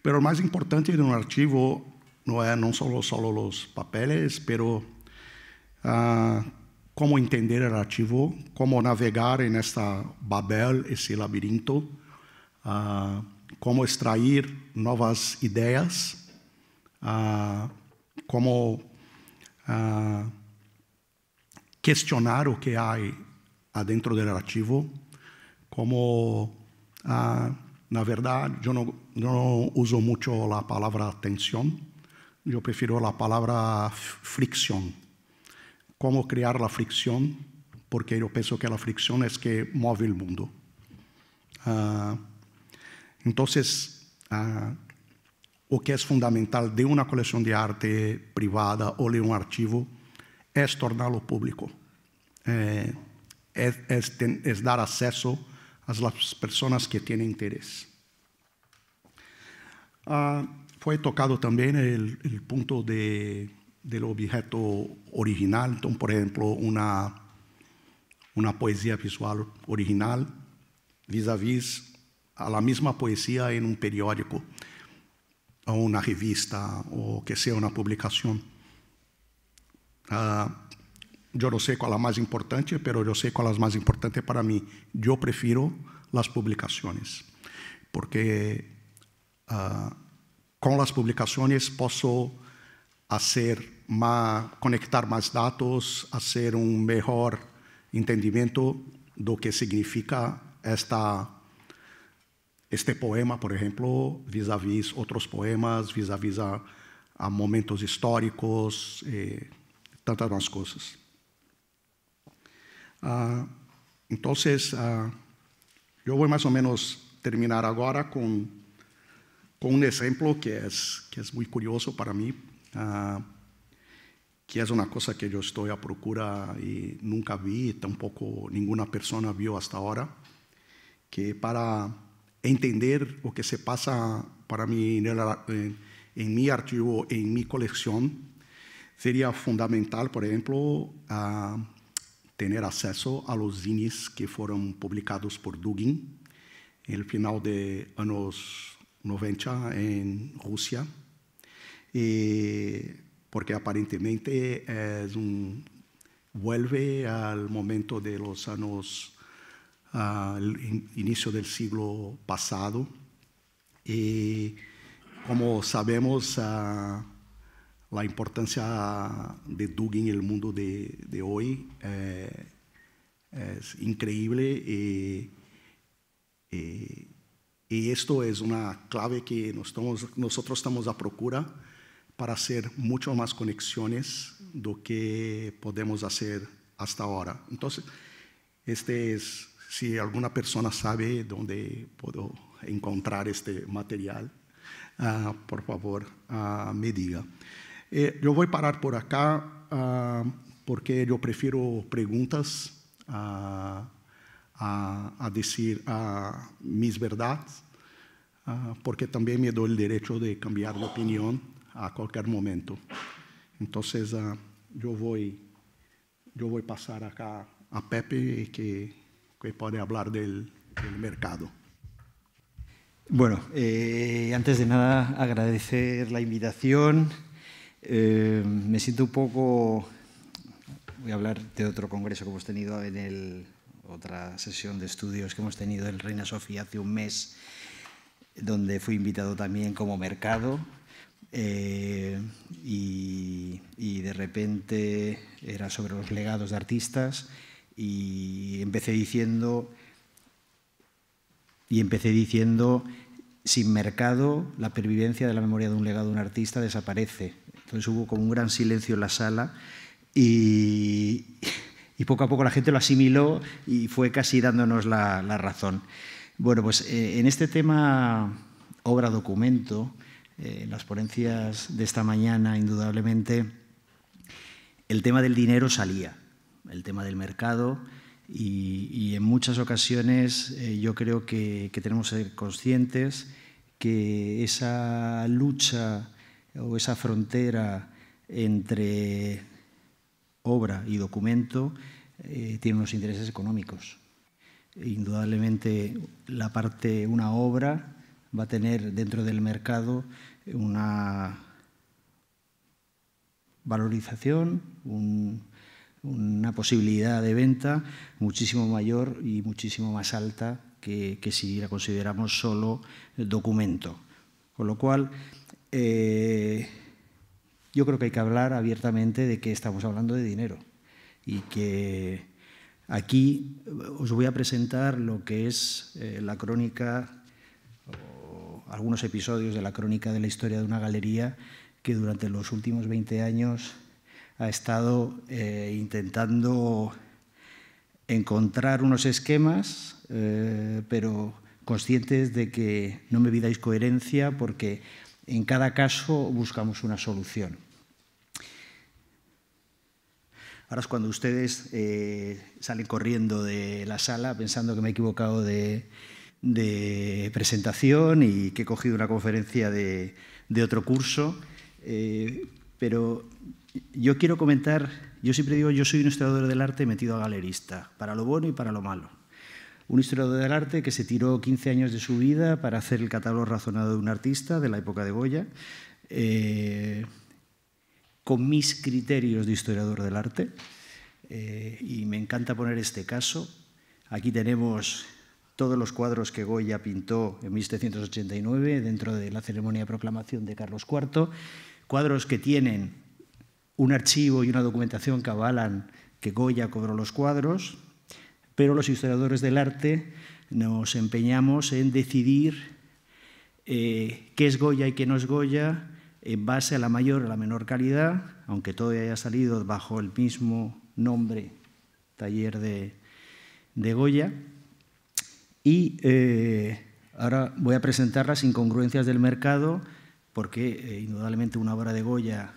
Pero lo más importante de un archivo no solo los papeles, pero cómo entender el archivo, cómo navegar en esta Babel, ese laberinto, cómo extraer nuevas ideas, cómo cuestionar lo que hay adentro del archivo, cómo, na verdad, yo no uso mucho la palabra tensión, yo prefiero la palabra fricción. Cómo crear la fricción, porque yo pienso que la fricción es que mueve el mundo. Entonces, lo que es fundamental de una colección de arte privada o de un archivo es tornarlo público. Es dar acceso a las personas que tienen interés. Fue tocado también el punto del objeto original. Entonces, por ejemplo, una poesía visual original vis-a-vis a la misma poesía en un periódico o una revista o que sea una publicación. Yo no sé cuál es la más importante, pero yo sé cuál es la más importante para mí. Yo prefiero las publicaciones, porque con las publicaciones puedo conectar más datos, hacer un mejor entendimiento de lo que significa este poema, por ejemplo, vis-a-vis otros poemas, vis-a-vis a momentos históricos, tantas más cosas. Entonces, yo voy más o menos terminar ahora con un ejemplo que es muy curioso para mí, que es una cosa que yo estoy a procura y nunca vi, tampoco ninguna persona vio hasta ahora, que para entender lo que se pasa para mí en mi archivo, en mi colección, sería fundamental, por ejemplo, tener acceso a los zines que fueron publicados por Dugin en el final de años 90 en Rusia, porque aparentemente vuelve al momento de los años, el inicio del siglo pasado, y como sabemos, la importancia de Dugin en el mundo de hoy es increíble, y esto es una clave que nosotros estamos a procura para hacer mucho más conexiones de lo que podemos hacer hasta ahora. Entonces, si alguna persona sabe dónde puedo encontrar este material, por favor, me diga. Yo voy a parar por acá porque yo prefiero preguntas a decir mis verdades, porque también me doy el derecho de cambiar de opinión a cualquier momento. Entonces, yo voy a pasar acá a Pepe, que puede hablar del mercado. Bueno, antes de nada, agradecer la invitación. Me siento un poco... Voy a hablar de otro congreso que hemos tenido otra sesión de estudios que hemos tenido en Reina Sofía hace un mes, donde fui invitado también como mercado, y de repente era sobre los legados de artistas, y empecé diciendo, sin mercado, la pervivencia de la memoria de un legado de un artista desaparece. Entonces hubo como un gran silencio en la sala, y poco a poco la gente lo asimiló y fue casi dándonos la razón. Bueno, pues en este tema obra-documento, en las ponencias de esta mañana, indudablemente, el tema del dinero salía, el tema del mercado, y en muchas ocasiones yo creo que tenemos que ser conscientes que esa lucha o esa frontera entre obra y documento tiene unos intereses económicos. Indudablemente una obra va a tener dentro del mercado una valorización, una posibilidad de venta muchísimo mayor y muchísimo más alta que si la consideramos solo documento. Con lo cual, yo creo que hay que hablar abiertamente de que estamos hablando de dinero y que aquí os voy a presentar lo que es la crónica o algunos episodios de la crónica de la historia de una galería que durante los últimos 20 años ha estado intentando encontrar unos esquemas, pero conscientes de que no me pidáis coherencia porque en cada caso buscamos una solución. Ahora es cuando ustedes salen corriendo de la sala pensando que me he equivocado de presentación y que he cogido una conferencia de otro curso, pero yo quiero comentar, yo siempre digo, yo soy un historiador del arte metido a galerista, para lo bueno y para lo malo. Un historiador del arte que se tiró 15 años de su vida para hacer el catálogo razonado de un artista de la época de Goya, con mis criterios de historiador del arte, y me encanta poner este caso. Aquí tenemos todos los cuadros que Goya pintó en 1789 dentro de la ceremonia de proclamación de Carlos IV, cuadros que tienen un archivo y una documentación que avalan que Goya cobró los cuadros, pero los historiadores del arte nos empeñamos en decidir qué es Goya y qué no es Goya en base a la mayor o la menor calidad, aunque todo haya salido bajo el mismo nombre, taller de Goya. Y ahora voy a presentar las incongruencias del mercado, porque indudablemente una obra de Goya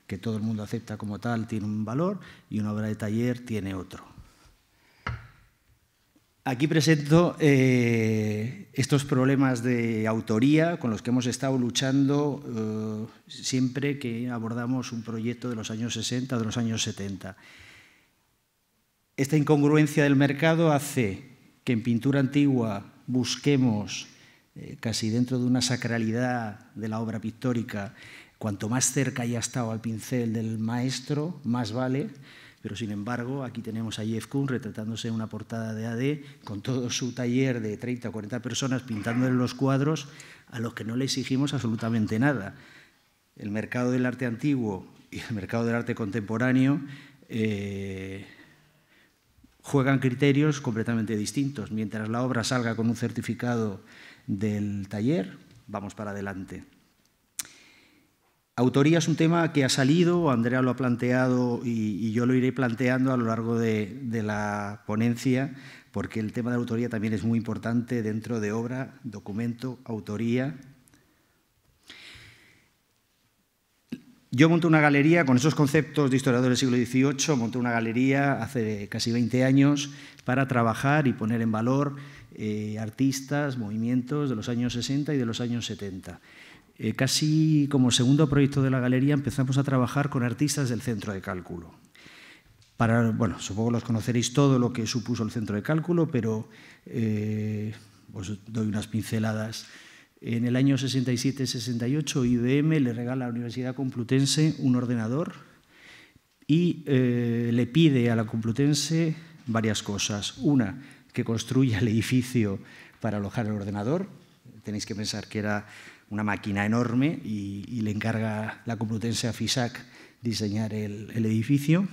que todo el mundo acepta como tal tiene un valor y una obra de taller tiene otro. Aquí presento estos problemas de autoría con los que hemos estado luchando siempre que abordamos un proyecto de los años 60 o de los años 70. Esta incongruencia del mercado hace que en pintura antigua busquemos, casi dentro de una sacralidad de la obra pictórica, cuanto más cerca haya estado al pincel del maestro, más vale. Pero, sin embargo, aquí tenemos a Jeff Koons retratándose en una portada de AD con todo su taller de 30 o 40 personas pintándole los cuadros a los que no le exigimos absolutamente nada. El mercado del arte antiguo y el mercado del arte contemporáneo juegan criterios completamente distintos. Mientras la obra salga con un certificado del taller, vamos para adelante. Autoría es un tema que ha salido, Andrea lo ha planteado y yo lo iré planteando a lo largo de la ponencia, porque el tema de la autoría también es muy importante dentro de obra, documento, autoría. Yo monté una galería con esos conceptos de historiador del siglo XVIII, monté una galería hace casi 20 años para trabajar y poner en valor artistas, movimientos de los años 60 y de los años 70. Casi como segundo proyecto de la galería empezamos a trabajar con artistas del centro de cálculo. Bueno, supongo los conoceréis todo lo que supuso el centro de cálculo, pero os doy unas pinceladas. En el año 67-68 IBM le regala a la Universidad Complutense un ordenador y le pide a la Complutense varias cosas. Una, que construya el edificio para alojar el ordenador. Tenéis que pensar que era una máquina enorme y le encarga la Complutense a FISAC diseñar el edificio,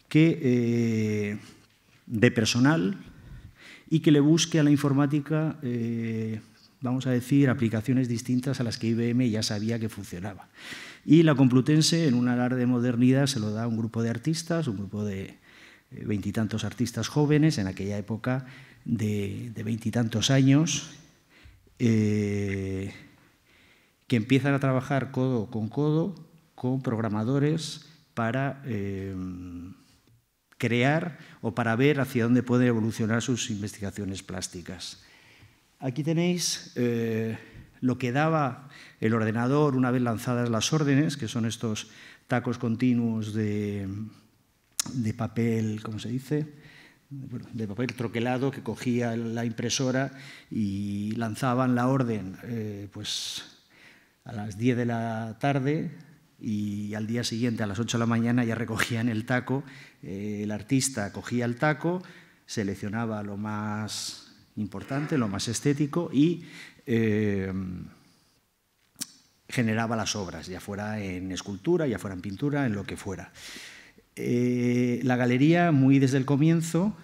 que de personal y que le busque a la informática, vamos a decir, aplicaciones distintas a las que IBM ya sabía que funcionaba. Y la Complutense, en un alarde de modernidad, se lo da a un grupo de artistas, un grupo de 20 y tantos artistas jóvenes, en aquella época de 20 y tantos años, que empiezan a trabajar codo con programadores para crear o para ver hacia dónde pueden evolucionar sus investigaciones plásticas. Aquí tenéis lo que daba el ordenador una vez lanzadas las órdenes, que son estos tacos continuos de papel, ¿cómo se dice?, de papel troquelado que cogía la impresora y lanzaban la orden pues a las 10 de la tarde y al día siguiente a las 8 de la mañana ya recogían el taco. El artista cogía el taco, seleccionaba lo más importante, lo más estético y generaba las obras, ya fuera en escultura, ya fuera en pintura, en lo que fuera. La galería, muy desde el comienzo,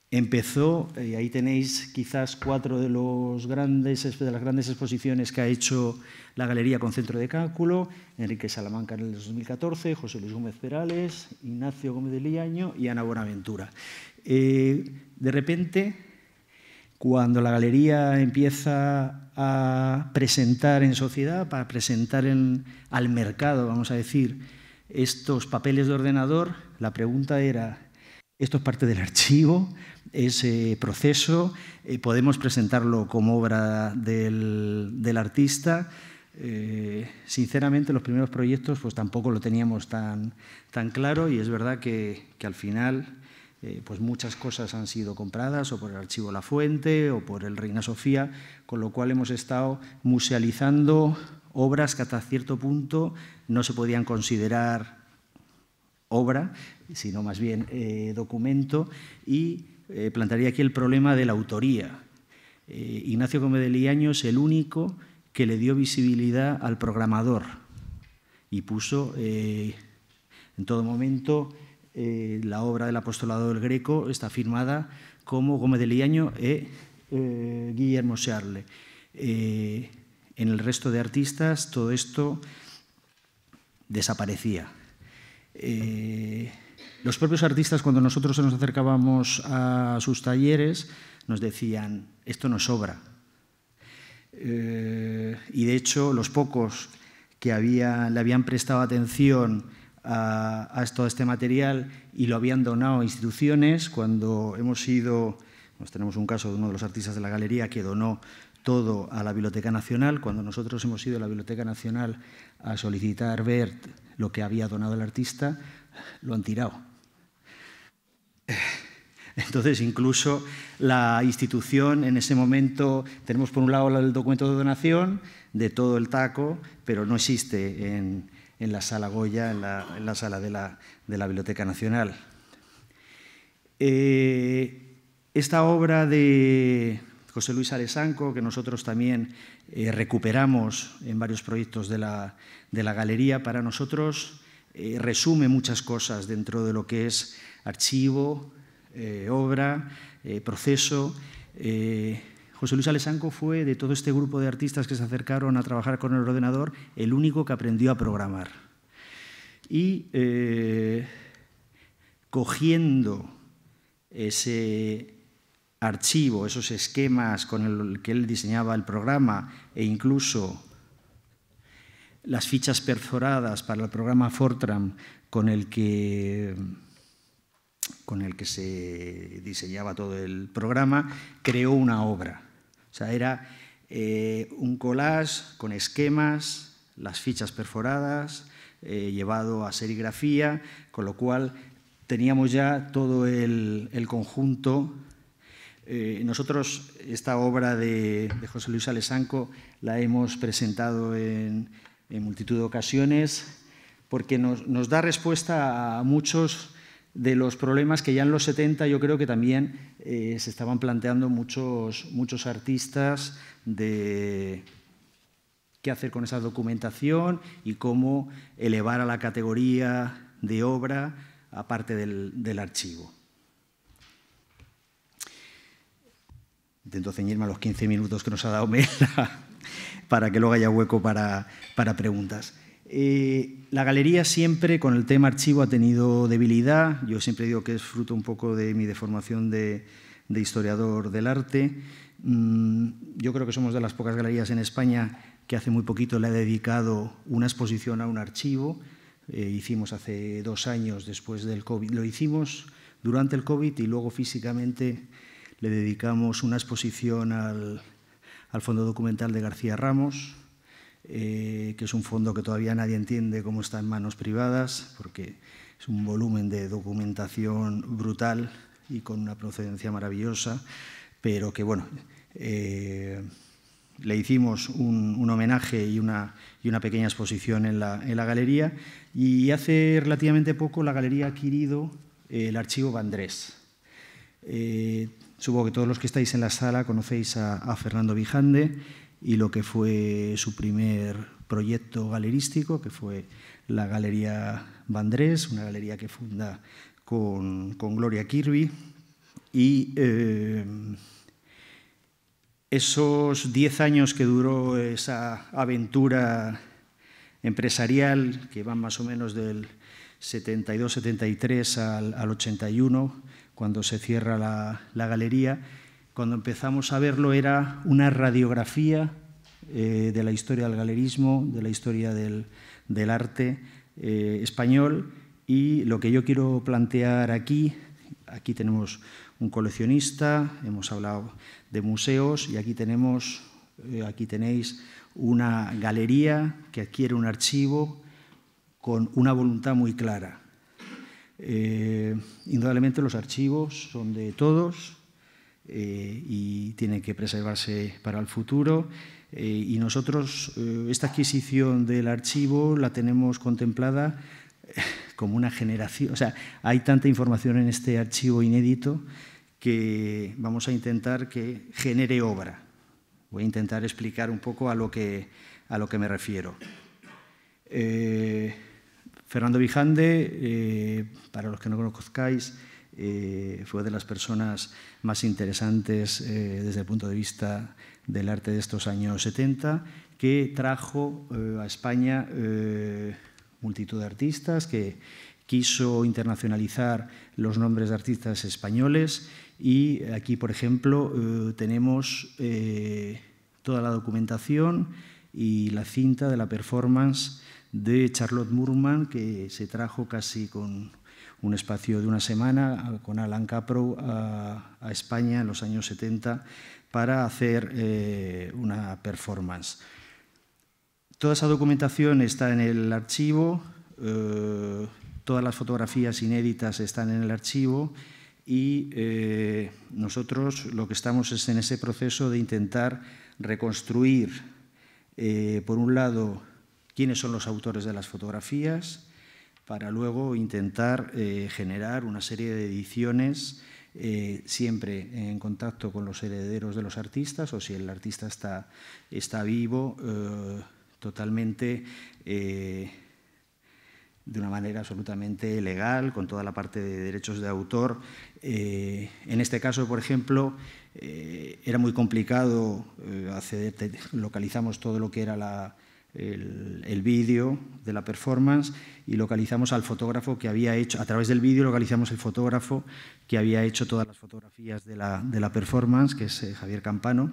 empezó, y ahí tenéis quizás 4 de las grandes exposiciones que ha hecho la galería con centro de cálculo: Enrique Salamanca en el 2014, José Luis Gómez Perales, Ignacio Gómez de Liaño y Ana Buenaventura. De repente, cuando la galería empieza a presentar en sociedad, para presentar al mercado, vamos a decir, estos papeles de ordenador, la pregunta era: ¿esto es parte del archivo? ¿Es proceso? ¿Podemos presentarlo como obra del artista? Sinceramente, los primeros proyectos pues tampoco lo teníamos tan claro, y es verdad que al final pues muchas cosas han sido compradas o por el Archivo La Fuente o por el Reina Sofía, con lo cual hemos estado musealizando obras que hasta cierto punto no se podían considerar obra, sino más bien documento, y plantearía aquí el problema de la autoría. Ignacio Gómez de Liaño es el único que le dio visibilidad al programador y puso en todo momento la obra del Apostolado del Greco está firmada como Gómez de Liaño e Guillermo Charle. En el resto de artistas todo esto desaparecía. Los propios artistas, cuando nosotros nos acercábamos a sus talleres, nos decían: esto no es obra. Y de hecho, los pocos que le habían prestado atención a todo este material y lo habían donado a instituciones, cuando hemos ido, pues tenemos un caso de uno de los artistas de la galería que donó todo a la Biblioteca Nacional. Cuando nosotros hemos ido a la Biblioteca Nacional a solicitar ver lo que había donado el artista, lo han tirado. Entonces, incluso la institución en ese momento, tenemos por un lado el documento de donación de todo el taco, pero no existe en la Sala Goya, en la sala de la Biblioteca Nacional. Esta obra de José Luis Alesanco, que nosotros también recuperamos en varios proyectos de la galería, para nosotros resume muchas cosas dentro de lo que es archivo, obra, proceso. José Luis Alesanco fue, de todo este grupo de artistas que se acercaron a trabajar con el ordenador, el único que aprendió a programar. Y cogiendo ese archivo, esos esquemas con el que él diseñaba el programa, e incluso las fichas perforadas para el programa Fortran con el que se diseñaba todo el programa, creó una obra. O sea, era un collage con esquemas, las fichas perforadas, llevado a serigrafía, con lo cual teníamos ya todo el conjunto. Nosotros esta obra de José Luis Alesanco la hemos presentado en multitud de ocasiones porque nos da respuesta a muchos de los problemas que ya en los 70 yo creo que también se estaban planteando muchos artistas de qué hacer con esa documentación y cómo elevar a la categoría de obra aparte del archivo. Intento ceñirme a los 15 minutos que nos ha dado Mela para que luego haya hueco para preguntas. La galería siempre con el tema archivo ha tenido debilidad. Yo siempre digo que es fruto un poco de mi deformación de historiador del arte. Yo creo que somos de las pocas galerías en España que hace muy poquito le ha dedicado una exposición a un archivo. Hicimos hace 2 años después del COVID. Lo hicimos durante el COVID y luego físicamente le dedicamos una exposición al Fondo Documental de García Ramos, que es un fondo que todavía nadie entiende cómo está en manos privadas, porque es un volumen de documentación brutal y con una procedencia maravillosa, pero que, bueno, le hicimos un homenaje y una pequeña exposición en la galería, y hace relativamente poco la galería ha adquirido el archivo Vandrés. Supongo que todos los que estáis en la sala conocéis a Fernando Vijande y lo que fue su primer proyecto galerístico, que fue la Galería Vandrés, una galería que funda con Gloria Kirby. Y esos 10 años que duró esa aventura empresarial, que van más o menos del 72-73 al 81, cuando se cierra la galería, cuando empezamos a verlo era una radiografía de la historia del galerismo, de la historia del arte español, y lo que yo quiero plantear aquí tenemos un coleccionista, hemos hablado de museos, y aquí tenéis una galería que adquiere un archivo con una voluntad muy clara. Indudablemente los archivos son de todos y tienen que preservarse para el futuro, y nosotros esta adquisición del archivo la tenemos contemplada como una generación. O sea, hay tanta información en este archivo inédito que vamos a intentar que genere obra. Voy a intentar explicar un poco a lo que me refiero. Fernando Vijande, para los que no lo conozcáis, fue de las personas más interesantes desde el punto de vista del arte de estos años 70, que trajo a España multitud de artistas, que quiso internacionalizar los nombres de artistas españoles, y aquí, por ejemplo, tenemos toda la documentación y la cinta de la performance de Charlotte Moorman, que se trajo casi con un espacio de una semana con Alan Caprow a España en los años 70 para hacer una performance. Toda esa documentación está en el archivo, todas las fotografías inéditas están en el archivo, y nosotros lo que estamos es en ese proceso de intentar reconstruir, por un lado, quiénes son los autores de las fotografías, para luego intentar generar una serie de ediciones, siempre en contacto con los herederos de los artistas, o si el artista está vivo, totalmente de una manera absolutamente legal, con toda la parte de derechos de autor. En este caso, por ejemplo, era muy complicado acceder, localizamos todo lo que era el vídeo de la performance, y localizamos al fotógrafo que había hecho, a través del vídeo localizamos el fotógrafo que había hecho todas las fotografías de la performance, que es Javier Campano,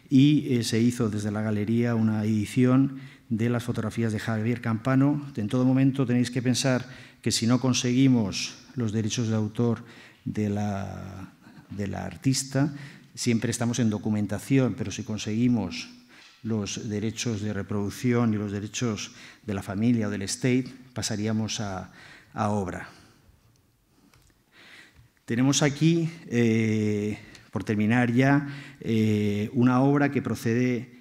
y se hizo desde la galería una edición de las fotografías de Javier Campano. En todo momento tenéis que pensar que si no conseguimos los derechos de autor de la artista, siempre estamos en documentación, pero si conseguimos los derechos de reproducción y los derechos de la familia o del estate, pasaríamos a obra. Tenemos aquí, por terminar ya, una obra que procede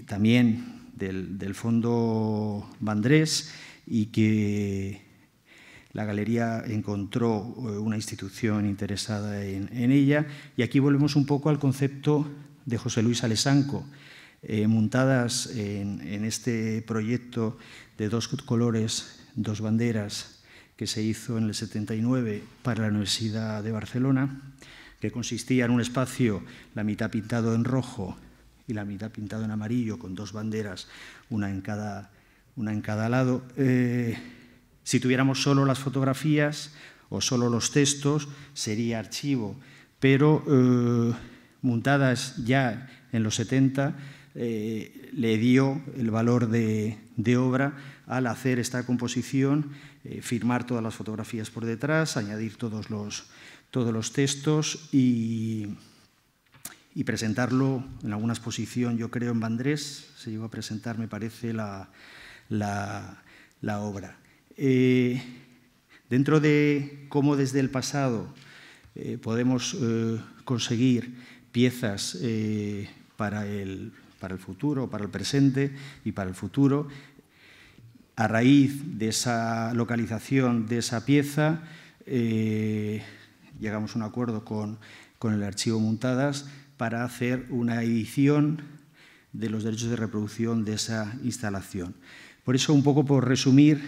también del Fondo Vandrés, y que la galería encontró una institución interesada en ella. Y aquí volvemos un poco al concepto de José Luis Alesanco, montadas en este proyecto de 2 colores, 2 banderas, que se hizo en el 79 para la Universidad de Barcelona, que consistía en un espacio, la mitad pintado en rojo y la mitad pintado en amarillo, con 2 banderas, una en cada lado. Si tuviéramos solo las fotografías o solo los textos, sería archivo, pero montadas ya en los 70, le dio el valor de obra al hacer esta composición, firmar todas las fotografías por detrás, añadir todos los textos y presentarlo en alguna exposición, yo creo, en Vandrés. Se llegó a presentar, me parece, la obra. Dentro de cómo desde el pasado podemos conseguir piezas para el futuro, para el presente y para el futuro. A raíz de esa localización de esa pieza, llegamos a un acuerdo con el Archivo Muntadas para hacer una edición de los derechos de reproducción de esa instalación. Por eso, un poco por resumir,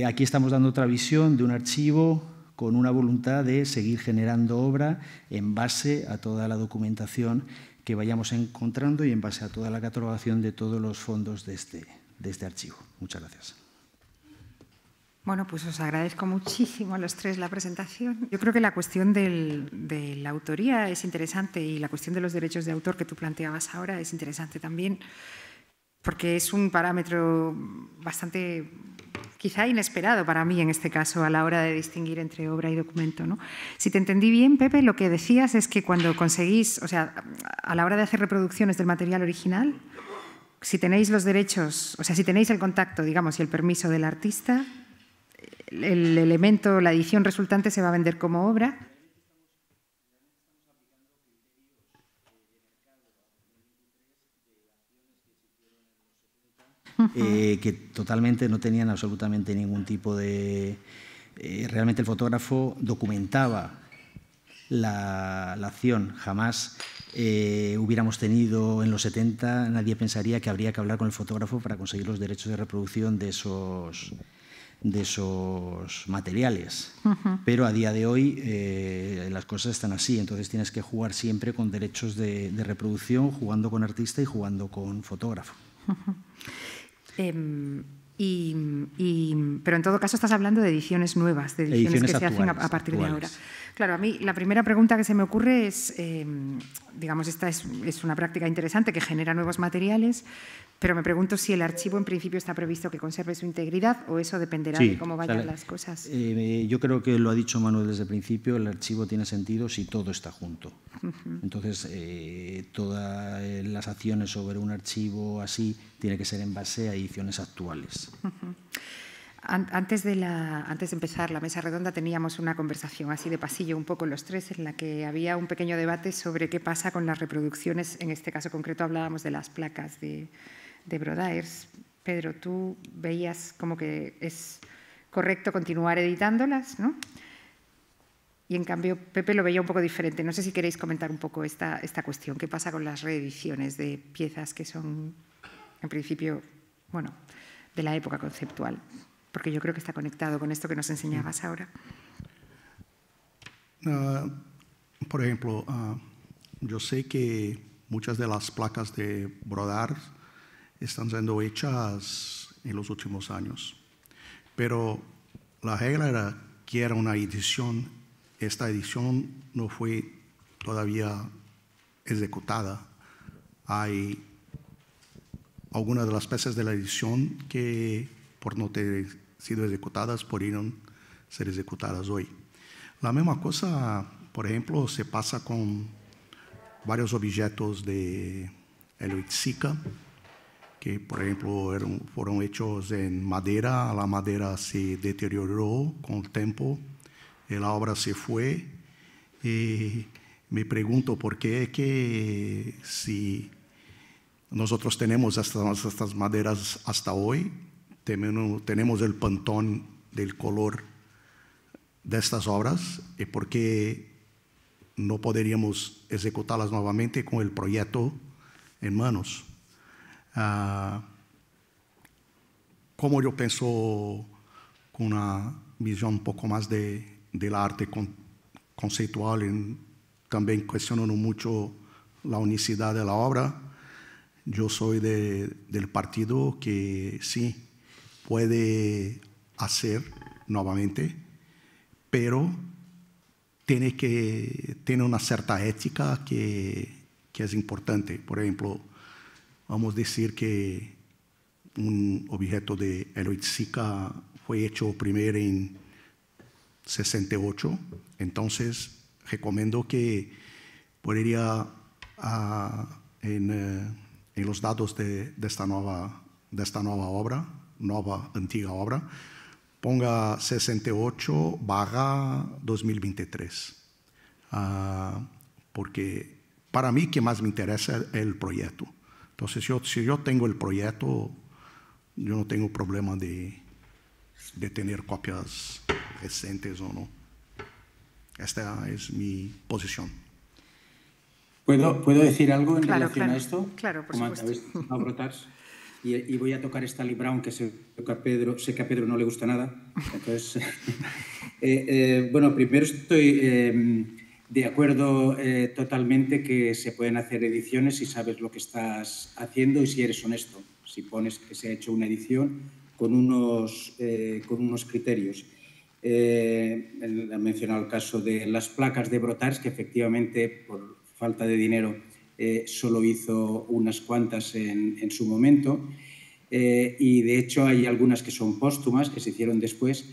aquí estamos dando otra visión de un archivo con una voluntad de seguir generando obra en base a toda la documentación que vayamos encontrando y en base a toda la catalogación de todos los fondos de este archivo. Muchas gracias. Bueno, pues os agradezco muchísimo a los tres la presentación. Yo creo que la cuestión de la autoría es interesante y la cuestión de los derechos de autor que tú planteabas ahora es interesante también, porque es un parámetro bastante, quizá inesperado para mí en este caso, a la hora de distinguir entre obra y documento, ¿no? Si te entendí bien, Pepe, lo que decías es que cuando conseguís, o sea, a la hora de hacer reproducciones del material original, si tenéis los derechos, o sea, si tenéis el contacto, digamos, y el permiso del artista, el elemento, la edición resultante se va a vender como obra. Que totalmente no tenían absolutamente ningún tipo de... realmente el fotógrafo documentaba la acción. Jamás hubiéramos tenido en los 70, nadie pensaría que habría que hablar con el fotógrafo para conseguir los derechos de reproducción de esos materiales. Pero a día de hoy las cosas están así, entonces tienes que jugar siempre con derechos de reproducción, jugando con artista y jugando con fotógrafo. Pero en todo caso estás hablando de ediciones nuevas, de ediciones que se hacen a partir de ahora. Claro, a mí la primera pregunta que se me ocurre es, digamos, esta es una práctica interesante que genera nuevos materiales, pero me pregunto si el archivo en principio está previsto que conserve su integridad o eso dependerá de cómo vayan las cosas. Yo creo que lo ha dicho Manuel desde el principio, el archivo tiene sentido si todo está junto. Entonces, todas las acciones sobre un archivo así tiene que ser en base a ediciones actuales. Antes de empezar la mesa redonda teníamos una conversación así de pasillo un poco los tres en la que había un pequeño debate sobre qué pasa con las reproducciones. En este caso concreto hablábamos de las placas de Brodaers. Pedro, tú veías como que es correcto continuar editándolas, ¿no? Y en cambio Pepe lo veía un poco diferente. No sé si queréis comentar un poco esta cuestión. ¿Qué pasa con las reediciones de piezas que son, en principio, bueno, de la época conceptual? Porque yo creo que está conectado con esto que nos enseñabas ahora. Por ejemplo, yo sé que muchas de las placas de Brodar están siendo hechas en los últimos años, pero la regla era que era una edición. Esta edición no fue todavía ejecutada. Hay algunas de las piezas de la edición que, por no ter sido ejecutadas, podrían ser ejecutadas hoy. La misma cosa, por ejemplo, se pasa con varios objetos de Eloitzica, que, por ejemplo, fueron hechos en madera. La madera se deterioró con el tiempo, la obra se fue. Y me pregunto por qué que si nosotros tenemos estas maderas hasta hoy, tenemos el pantón del color de estas obras, y por qué no podríamos ejecutarlas nuevamente con el proyecto en manos. Como yo pienso con una visión un poco más del arte conceptual, y también cuestionando mucho la unicidad de la obra, yo soy del partido que sí puede hacer nuevamente, pero tiene que tener una cierta ética que es importante. Por ejemplo, vamos a decir que un objeto de Eloitzica fue hecho primero en 68, entonces recomiendo que podría en los datos de esta nueva obra, antigua obra, ponga 68/2023, porque para mí que más me interesa es el proyecto. Entonces, si yo tengo el proyecto, yo no tengo problema de tener copias recentes o no. Esta es mi posición. ¿Puedo decir algo en relación a esto? Claro, por supuesto. Y voy a tocar Stanley Brown, que sé que a Pedro no le gusta nada. Entonces, bueno, primero estoy de acuerdo totalmente que se pueden hacer ediciones si sabes lo que estás haciendo y si eres honesto. Si pones que se ha hecho una edición con unos criterios. He mencionado el caso de las placas de Brotars, que efectivamente, por falta de dinero, solo hizo unas cuantas en su momento. Y, de hecho, hay algunas que son póstumas, que se hicieron después.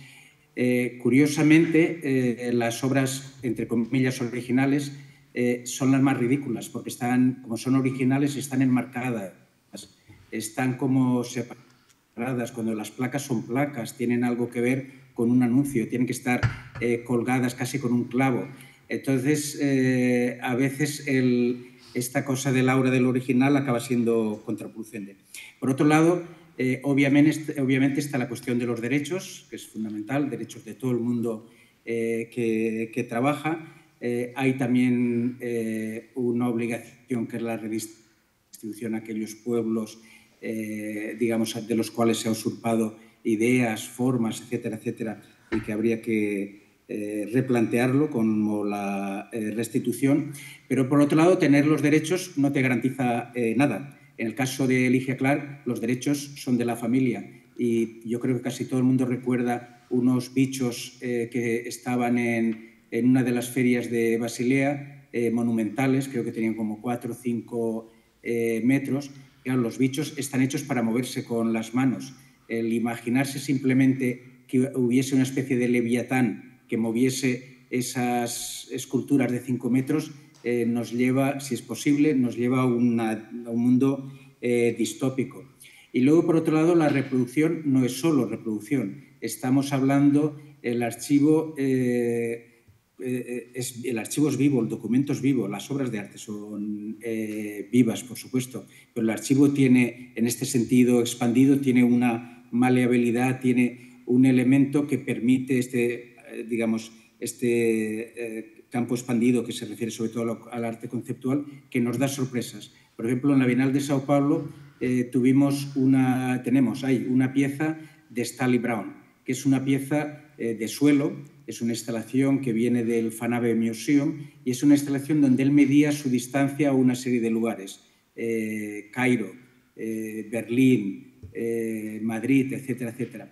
Curiosamente, las obras, entre comillas, originales, son las más ridículas, porque como son originales, están enmarcadas, están como separadas, cuando las placas son placas, tienen algo que ver con un anuncio, tienen que estar colgadas casi con un clavo. Entonces, a veces esta cosa del aura del original acaba siendo contraproducente. Por otro lado, obviamente está la cuestión de los derechos, que es fundamental, derechos de todo el mundo que trabaja. Hay también una obligación, que es la redistribución a aquellos pueblos, digamos, de los cuales se ha usurpado ideas, formas, etcétera, etcétera, y que habría que replantearlo como la restitución. Pero, por otro lado, tener los derechos no te garantiza nada. En el caso de Ligia Clark, los derechos son de la familia, y yo creo que casi todo el mundo recuerda unos bichos que estaban en una de las ferias de Basilea, monumentales, creo que tenían como 4 o 5 metros. Claro, los bichos están hechos para moverse con las manos. El imaginarse simplemente que hubiese una especie de leviatán que moviese esas esculturas de 5 metros nos lleva, si es posible, nos lleva a un mundo distópico. Y luego, por otro lado, la reproducción no es solo reproducción. Estamos hablando, el archivo es vivo, el documento es vivo, las obras de arte son vivas, por supuesto, pero el archivo tiene, en este sentido expandido, tiene una maleabilidad, tiene un elemento que permite este campo expandido, que se refiere sobre todo al arte conceptual, que nos da sorpresas. Por ejemplo, en la Bienal de Sao Paulo hay una pieza de Stanley Brown, que es una pieza de suelo, es una instalación que viene del Fanave Museum, y es una instalación donde él medía su distancia a una serie de lugares, Cairo, Berlín, Madrid, etcétera, etcétera.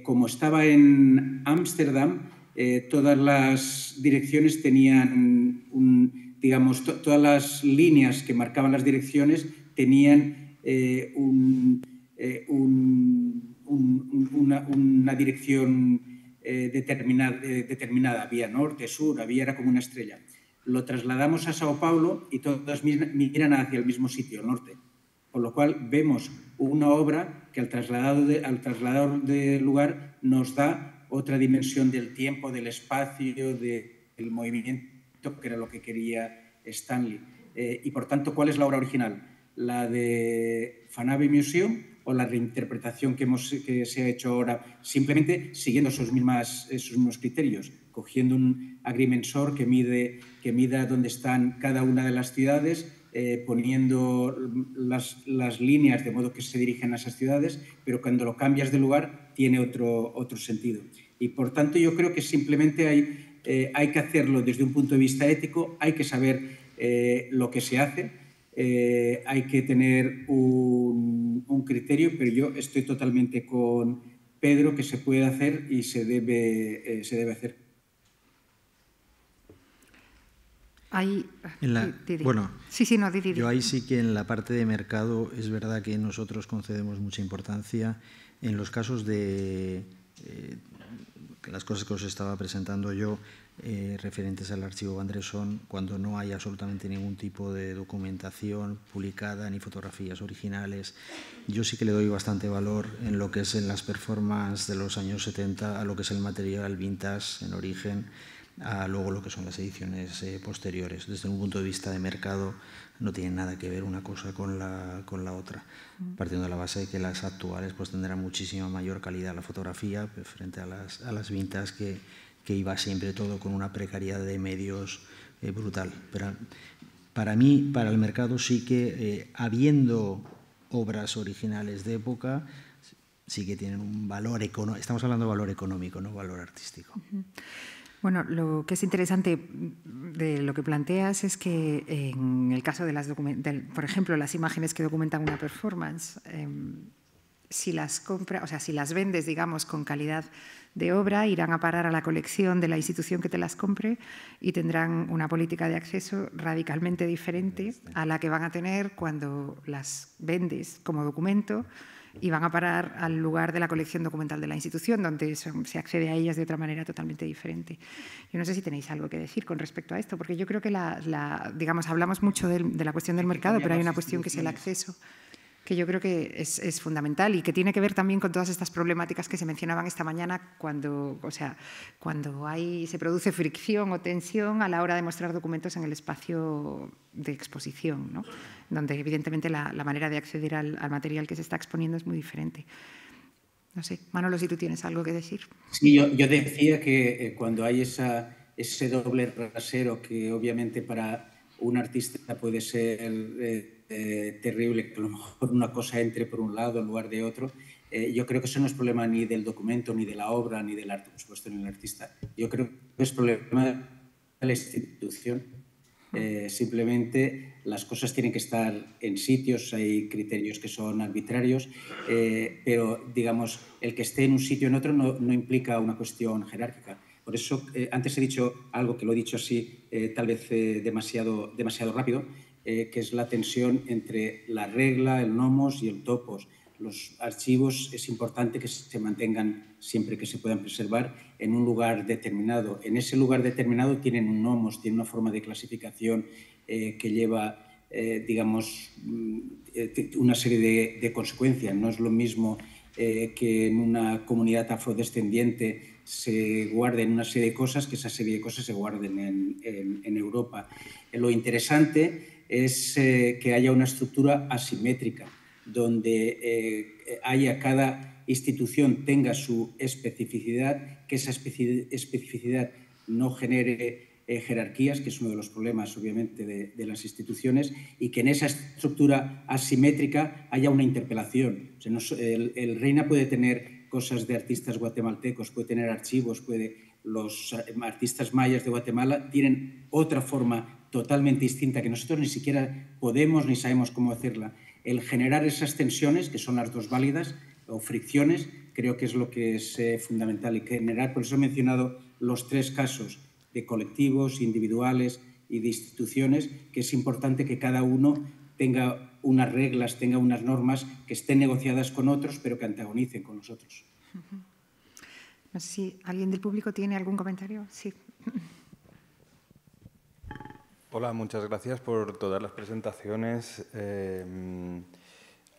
Como estaba en Ámsterdam, todas las direcciones tenían todas las líneas que marcaban las direcciones tenían una dirección determinada. Había norte, sur, era como una estrella. Lo trasladamos a Sao Paulo y todas miran hacia el mismo sitio, el norte. Con lo cual vemos una obra que al trasladar del lugar nos da otra dimensión del tiempo, del espacio, del movimiento, que era lo que quería Stanley. Y, por tanto, ¿cuál es la obra original? ¿La de Fanave Museum o la reinterpretación que se ha hecho ahora, simplemente siguiendo esos mismos criterios, cogiendo un agrimensor que mida dónde están cada una de las ciudades, poniendo las líneas de modo que se dirigen a esas ciudades, pero cuando lo cambias de lugar tiene otro sentido. Y, por tanto, yo creo que simplemente hay que hacerlo desde un punto de vista ético, hay que saber lo que se hace, hay que tener un criterio, pero yo estoy totalmente con Pedro, que se puede hacer y se debe hacer. Yo ahí sí que en la parte de mercado es verdad que nosotros concedemos mucha importancia en los casos de las cosas que os estaba presentando yo, referentes al archivo Van Dresson, cuando no hay absolutamente ningún tipo de documentación publicada ni fotografías originales. Yo sí que le doy bastante valor en lo que es en las performances de los años 70 a lo que es el material vintage en origen, a luego lo que son las ediciones posteriores. Desde un punto de vista de mercado no tienen nada que ver una cosa con la otra, partiendo de la base de que las actuales pues tendrán muchísima mayor calidad la fotografía frente a las vintage que iba siempre todo con una precariedad de medios brutal. Pero para mí, para el mercado sí que, habiendo obras originales de época, sí que tienen un valor económico. Estamos hablando de valor económico, no valor artístico. Bueno, lo que es interesante de lo que planteas es que en el caso de por ejemplo, las imágenes que documentan una performance, si las si las vendes, digamos, con calidad de obra, irán a parar a la colección de la institución que te las compre y tendrán una política de acceso radicalmente diferente a la que van a tener cuando las vendes como documento y van a parar al lugar de la colección documental de la institución, donde se accede a ellas de otra manera totalmente diferente. Yo no sé si tenéis algo que decir con respecto a esto, porque yo creo que digamos, hablamos mucho de la cuestión del mercado, pero hay una cuestión que es el acceso, que yo creo que es fundamental y que tiene que ver también con todas estas problemáticas que se mencionaban esta mañana cuando se produce fricción o tensión a la hora de mostrar documentos en el espacio de exposición, ¿no? Donde evidentemente la manera de acceder al material que se está exponiendo es muy diferente. No sé, Manolo, si tú tienes algo que decir. Sí, yo decía que cuando hay ese doble rasero que obviamente para un artista puede ser terrible, que a lo mejor una cosa entre por un lado en lugar de otro. Yo creo que eso no es problema ni del documento, ni de la obra, ni del arte, por supuesto, ni del artista. Yo creo que es problema de la institución. Simplemente las cosas tienen que estar en sitios, hay criterios que son arbitrarios, pero, digamos, el que esté en un sitio o en otro no implica una cuestión jerárquica. Por eso, antes he dicho algo que lo he dicho así, tal vez demasiado rápido, que es la tensión entre la regla, el nomos y el topos. Los archivos es importante que se mantengan siempre que se puedan preservar en un lugar determinado. En ese lugar determinado tienen un nomos, tienen una forma de clasificación que lleva, digamos, una serie de consecuencias. No es lo mismo que en una comunidad afrodescendiente se guarden una serie de cosas, que esa serie de cosas se guarden en Europa. Lo interesante es que haya una estructura asimétrica, donde cada institución tenga su especificidad, que esa especificidad no genere jerarquías, que es uno de los problemas, obviamente, de las instituciones, y que en esa estructura asimétrica haya una interpelación. O sea, el Reina puede tener cosas de artistas guatemaltecos, puede tener archivos, los artistas mayas de Guatemala tienen otra forma totalmente distinta que nosotros ni siquiera podemos ni sabemos cómo hacerla. El generar esas tensiones, que son las dos válidas, o fricciones, creo que es lo que es fundamental. Y generar, por eso he mencionado los tres casos de colectivos, individuales y de instituciones, que es importante que cada uno tenga unas reglas, tenga unas normas que estén negociadas con otros, pero que antagonicen con los otros. No sé si alguien del público tiene algún comentario. Sí. Hola, muchas gracias por todas las presentaciones.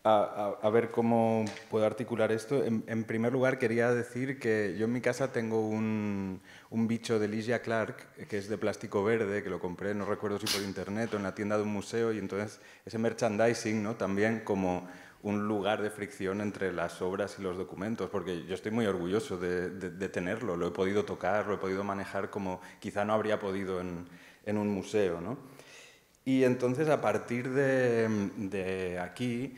A ver cómo puedo articular esto. En primer lugar, quería decir que yo en mi casa tengo un bicho de Lygia Clark, que es de plástico verde, que lo compré, no recuerdo si por internet o en la tienda de un museo, y entonces ese merchandising, ¿no?, también como un lugar de fricción entre las obras y los documentos, porque yo estoy muy orgulloso de tenerlo, lo he podido tocar, lo he podido manejar como quizá no habría podido en un museo, ¿no? Y entonces, a partir de aquí,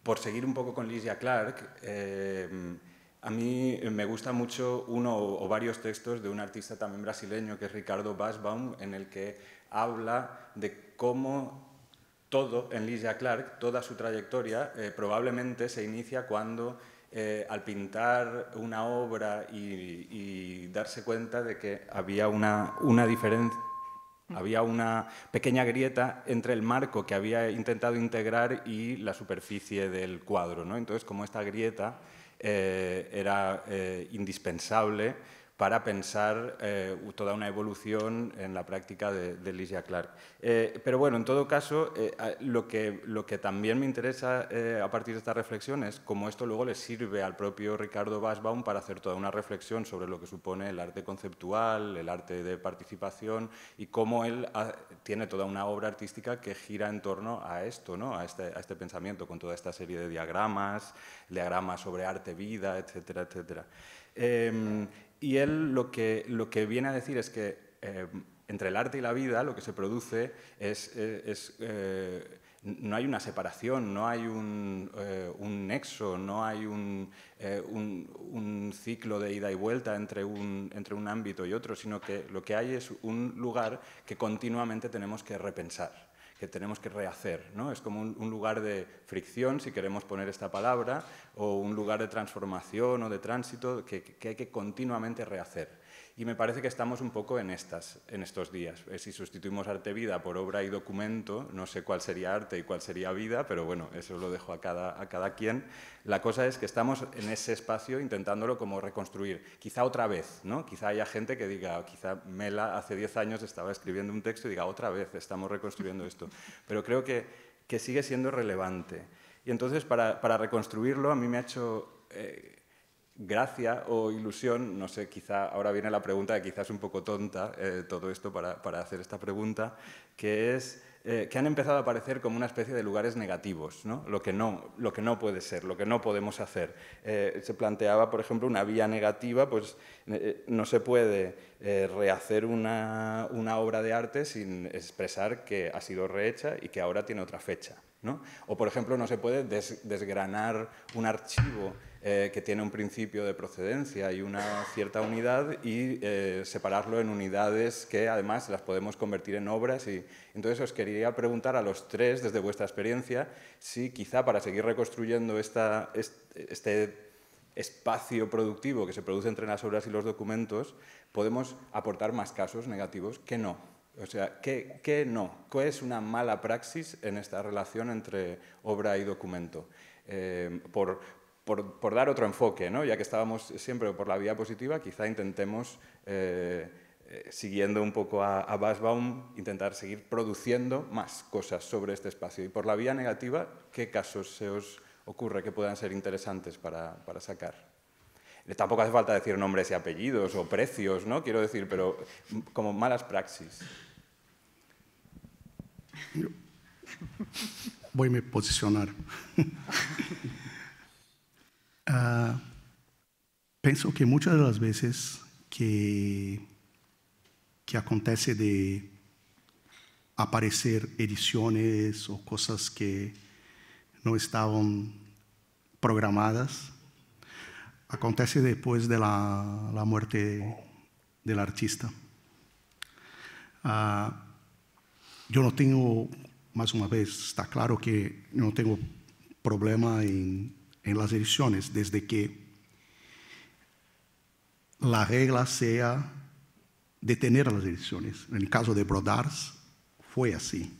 por seguir un poco con Lygia Clark, a mí me gusta mucho uno o varios textos de un artista también brasileño, que es Ricardo Basbaum, en el que habla de cómo todo en Lygia Clark, toda su trayectoria, probablemente se inicia cuando, al pintar una obra y darse cuenta de que había una diferencia, había una pequeña grieta entre el marco que había intentado integrar y la superficie del cuadro, ¿no? Entonces, como esta grieta era indispensable para pensar toda una evolución en la práctica de Ligia Clark. Pero bueno, en todo caso, lo que también me interesa a partir de esta reflexión es cómo esto luego le sirve al propio Ricardo Basbaum para hacer toda una reflexión sobre lo que supone el arte conceptual, el arte de participación y cómo él tiene toda una obra artística que gira en torno a esto, ¿no? a este pensamiento, con toda esta serie de diagramas sobre arte-vida, etcétera, etcétera. Y él lo que viene a decir es que entre el arte y la vida lo que se produce no hay una separación, no hay un nexo, no hay un ciclo de ida y vuelta entre un ámbito y otro, sino que lo que hay es un lugar que continuamente tenemos que repensar, que tenemos que rehacer, ¿no? Es como un lugar de fricción, si queremos poner esta palabra, o un lugar de transformación o de tránsito que hay que continuamente rehacer. Y me parece que estamos un poco en estos días. Si sustituimos arte-vida por obra y documento, no sé cuál sería arte y cuál sería vida, pero bueno, eso lo dejo a cada quien. La cosa es que estamos en ese espacio intentándolo como reconstruir. Quizá otra vez, ¿no? Quizá haya gente que diga, quizá Mela hace 10 años estaba escribiendo un texto y diga, otra vez estamos reconstruyendo esto. Pero creo que sigue siendo relevante. Y entonces, para reconstruirlo, a mí me ha hecho gracia o ilusión, no sé, quizá ahora viene la pregunta que quizás es un poco tonta, todo esto para hacer esta pregunta, que es que han empezado a aparecer como una especie de lugares negativos, ¿no? Lo que no puede ser, lo que no podemos hacer. Se planteaba, por ejemplo, una vía negativa, pues no se puede rehacer una obra de arte sin expresar que ha sido rehecha y que ahora tiene otra fecha, ¿no? O, por ejemplo, no se puede desgranar un archivo que tiene un principio de procedencia y una cierta unidad y separarlo en unidades que además las podemos convertir en obras. Y entonces os quería preguntar a los tres, desde vuestra experiencia, si quizá para seguir reconstruyendo este espacio productivo que se produce entre las obras y los documentos, podemos aportar más casos negativos que no. O sea, ¿qué no? ¿Cuál es una mala praxis en esta relación entre obra y documento? Por dar otro enfoque, ¿no? Ya que estábamos siempre por la vía positiva, quizá intentemos, siguiendo un poco a Basbaum, intentar seguir produciendo más cosas sobre este espacio. Y por la vía negativa, ¿qué casos se os ocurre que puedan ser interesantes para sacar? Tampoco hace falta decir nombres y apellidos o precios, ¿no? Quiero decir, pero como malas praxis. Voy a me posicionar. Penso que muchas de las veces que acontece de aparecer ediciones o cosas que no estaban programadas, acontece después de la muerte del artista. Yo no tengo, más una vez, está claro que no tengo problema en las ediciones, desde que la regla sea detener las ediciones. En el caso de Brodars fue así.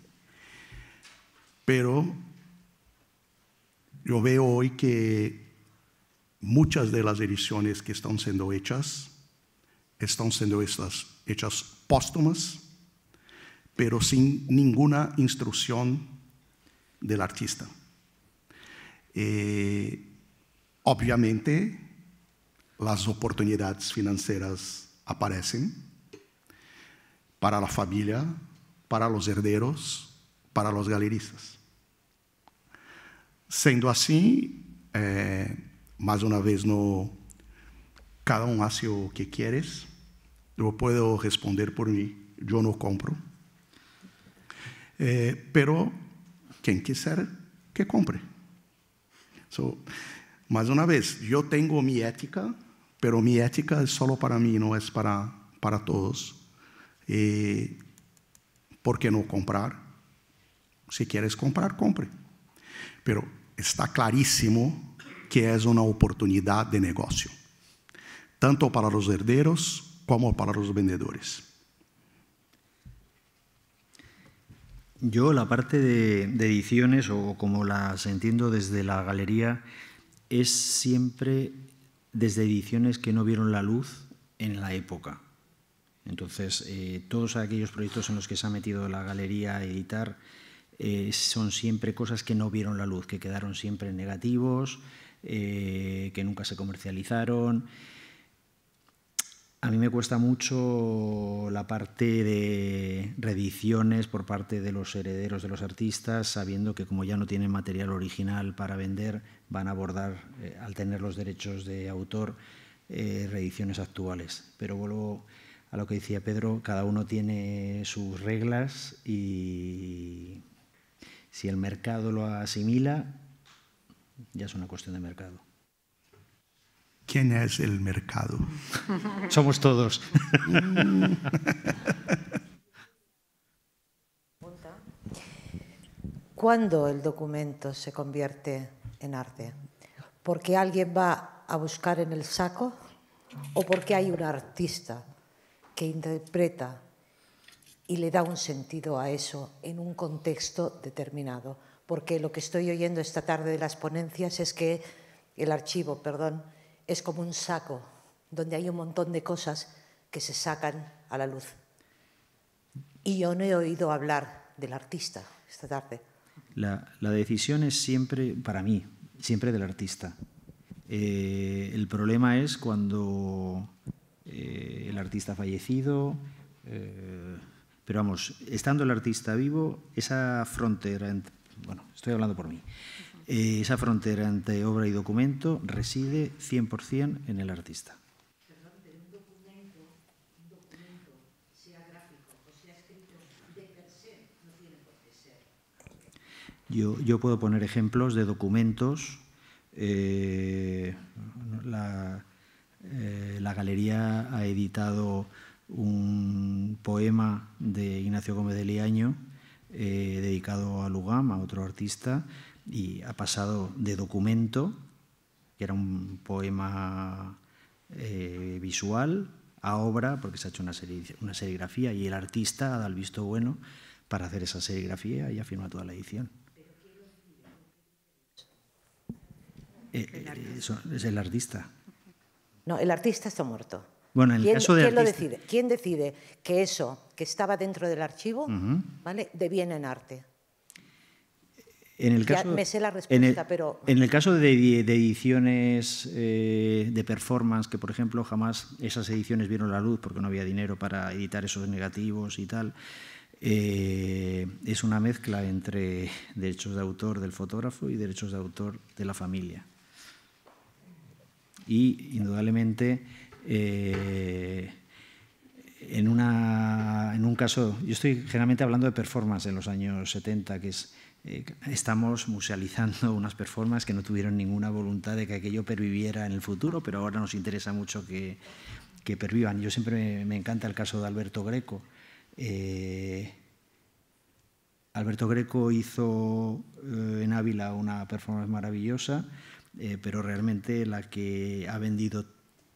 Pero yo veo hoy que muchas de las ediciones que están siendo hechas hechas póstumas, pero sin ninguna instrucción del artista. Obviamente, las oportunidades financieras aparecen para la familia, para los herederos, para los galeristas. Siendo así, más una vez, no, cada uno hace lo que quieres. Yo puedo responder por mí, yo no compro. Pero quien quiser, que compre. Más una vez, yo tengo mi ética, pero mi ética es solo para mí, no es para todos. ¿Por qué no comprar? Si quieres comprar, compre. Pero está clarísimo que es una oportunidad de negocio, tanto para los herederos como para los vendedores. Yo la parte de ediciones, o como las entiendo desde la galería, es siempre desde ediciones que no vieron la luz en la época. Entonces, todos aquellos proyectos en los que se ha metido la galería a editar son siempre cosas que no vieron la luz, que quedaron siempre en negativos, que nunca se comercializaron. A mí me cuesta mucho la parte de reediciones por parte de los herederos de los artistas, sabiendo que como ya no tienen material original para vender, van a abordar, al tener los derechos de autor, reediciones actuales. Pero vuelvo a lo que decía Pedro, cada uno tiene sus reglas y si el mercado lo asimila, ya es una cuestión de mercado. ¿Quién es el mercado? Somos todos. ¿Cuándo el documento se convierte en arte? ¿Porque alguien va a buscar en el saco o porque hay un artista que interpreta y le da un sentido a eso en un contexto determinado? Porque lo que estoy oyendo esta tarde de las ponencias es que el archivo, es como un saco donde hay un montón de cosas que se sacan a la luz. Y yo no he oído hablar del artista esta tarde. La decisión es siempre, para mí, siempre del artista. El problema es cuando el artista ha fallecido, pero vamos, estando el artista vivo, esa frontera, bueno, estoy hablando por mí, esa frontera entre obra y documento reside 100% en el artista. Perdón, pero un documento, sea gráfico o sea escrito, de per se no tiene por qué ser. Yo puedo poner ejemplos de documentos. La galería ha editado un poema de Ignacio Gómez de Liaño dedicado a Lugam, a otro artista, y ha pasado de documento, que era un poema visual, a obra, porque se ha hecho una serigrafía y el artista ha dado el visto bueno para hacer esa serigrafía y ha firmado toda la edición. Es el artista. No, el artista está muerto. Bueno, en el caso de ¿quién lo artista... decide? ¿Quién decide que eso que estaba dentro del archivo ¿vale? deviene en arte? En el caso, ya me sé la respuesta, pero... En el caso de ediciones de performance, que por ejemplo jamás esas ediciones vieron la luz porque no había dinero para editar esos negativos y tal, es una mezcla entre derechos de autor del fotógrafo y derechos de autor de la familia. Y indudablemente en un caso, yo estoy generalmente hablando de performance en los años 70, que es estamos musealizando unas performances que no tuvieron ninguna voluntad de que aquello perviviera en el futuro, pero ahora nos interesa mucho que pervivan. Yo siempre me encanta el caso de Alberto Greco. Alberto Greco hizo en Ávila una performance maravillosa, pero realmente la que ha vendido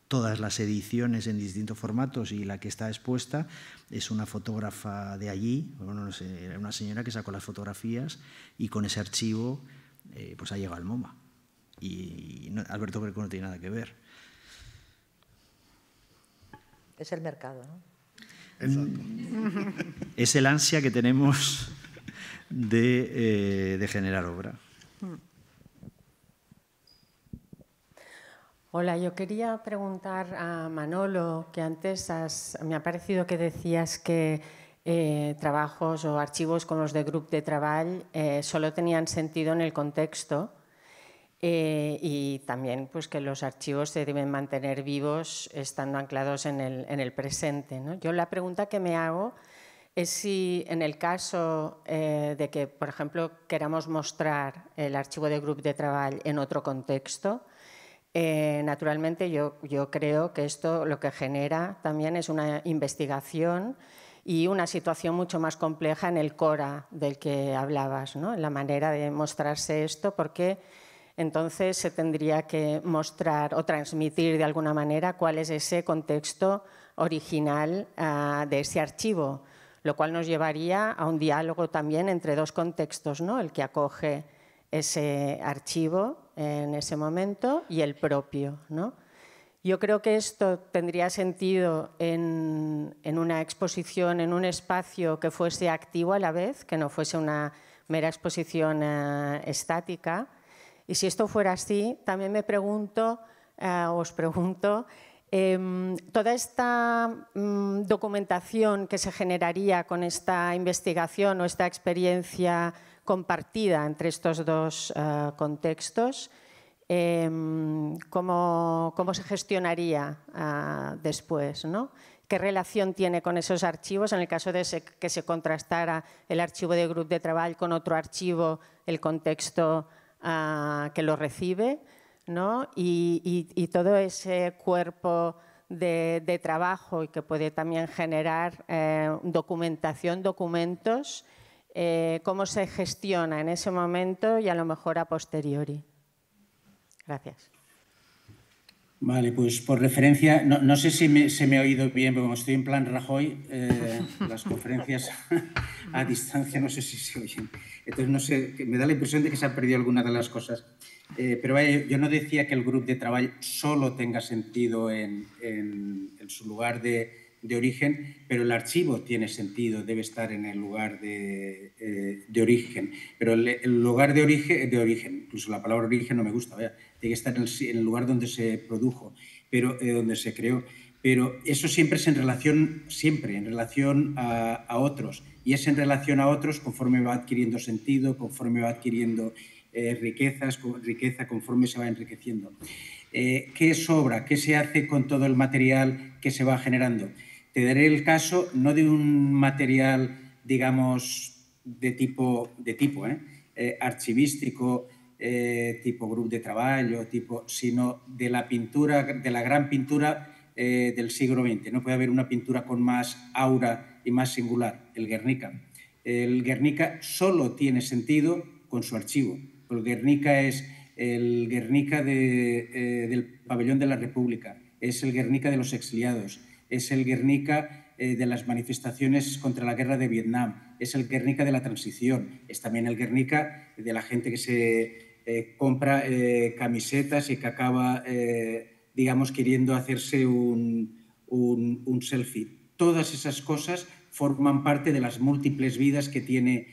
todas las ediciones en distintos formatos y la que está expuesta es una fotógrafa de allí, bueno, no sé, era una señora que sacó las fotografías y con ese archivo pues ha llegado al MoMA. Y Alberto Greco no tiene nada que ver. Es el mercado, ¿no? Es el ansia que tenemos de generar obra. Hola, yo quería preguntar a Manolo, que antes me ha parecido que decías que trabajos o archivos como los de Grup de Treball solo tenían sentido en el contexto y también pues, que los archivos se deben mantener vivos estando anclados en el presente, ¿no? Yo la pregunta que me hago es si en el caso de que, por ejemplo, queramos mostrar el archivo de Grup de Treball en otro contexto, naturalmente yo creo que esto lo que genera también es una investigación y una situación mucho más compleja en el Cora del que hablabas, ¿no? En la manera de mostrarse esto, porque entonces se tendría que mostrar o transmitir de alguna manera cuál es ese contexto original de ese archivo, lo cual nos llevaría a un diálogo también entre dos contextos, ¿no? El que acoge ese archivo en ese momento y el propio, ¿no? Yo creo que esto tendría sentido en una exposición, en un espacio que fuese activo a la vez, que no fuese una mera exposición estática. Y si esto fuera así, también me pregunto, os pregunto, toda esta documentación que se generaría con esta investigación o esta experiencia compartida entre estos dos contextos, ¿cómo se gestionaría después, ¿no? ¿Qué relación tiene con esos archivos en el caso de que se contrastara el archivo de grupo de trabajo con otro archivo, el contexto que lo recibe, ¿no? Y todo ese cuerpo de trabajo y que puede también generar documentación, documentos, cómo se gestiona en ese momento y a lo mejor a posteriori? Gracias. Vale, pues por referencia, no sé si se me ha oído bien, porque como estoy en plan Rajoy, las conferencias a distancia no sé si se oyen. Entonces, no sé, me da la impresión de que se han perdido algunas de las cosas. Pero vaya, yo no decía que el grupo de trabajo solo tenga sentido en su lugar de origen, pero el archivo tiene sentido, debe estar en el lugar de origen. Pero el lugar de origen, incluso la palabra origen no me gusta, vaya, tiene que estar en el lugar donde se produjo, pero donde se creó. Pero eso siempre es en relación a otros. Y es en relación a otros conforme va adquiriendo sentido, conforme va adquiriendo riqueza conforme se va enriqueciendo. ¿Qué sobra? ¿Qué se hace con todo el material que se va generando? Te daré el caso no de un material, digamos, de tipo archivístico, tipo grupo de trabajo, sino de la pintura, de la gran pintura del siglo XX. No puede haber una pintura con más aura y más singular, el Guernica. El Guernica solo tiene sentido con su archivo. El Guernica es el Guernica del Pabellón de la República, es el Guernica de los exiliados, es el Guernica de las manifestaciones contra la guerra de Vietnam, es el Guernica de la transición, es también el Guernica de la gente que se compra camisetas y que acaba, digamos, queriendo hacerse un selfie. Todas esas cosas forman parte de las múltiples vidas que tiene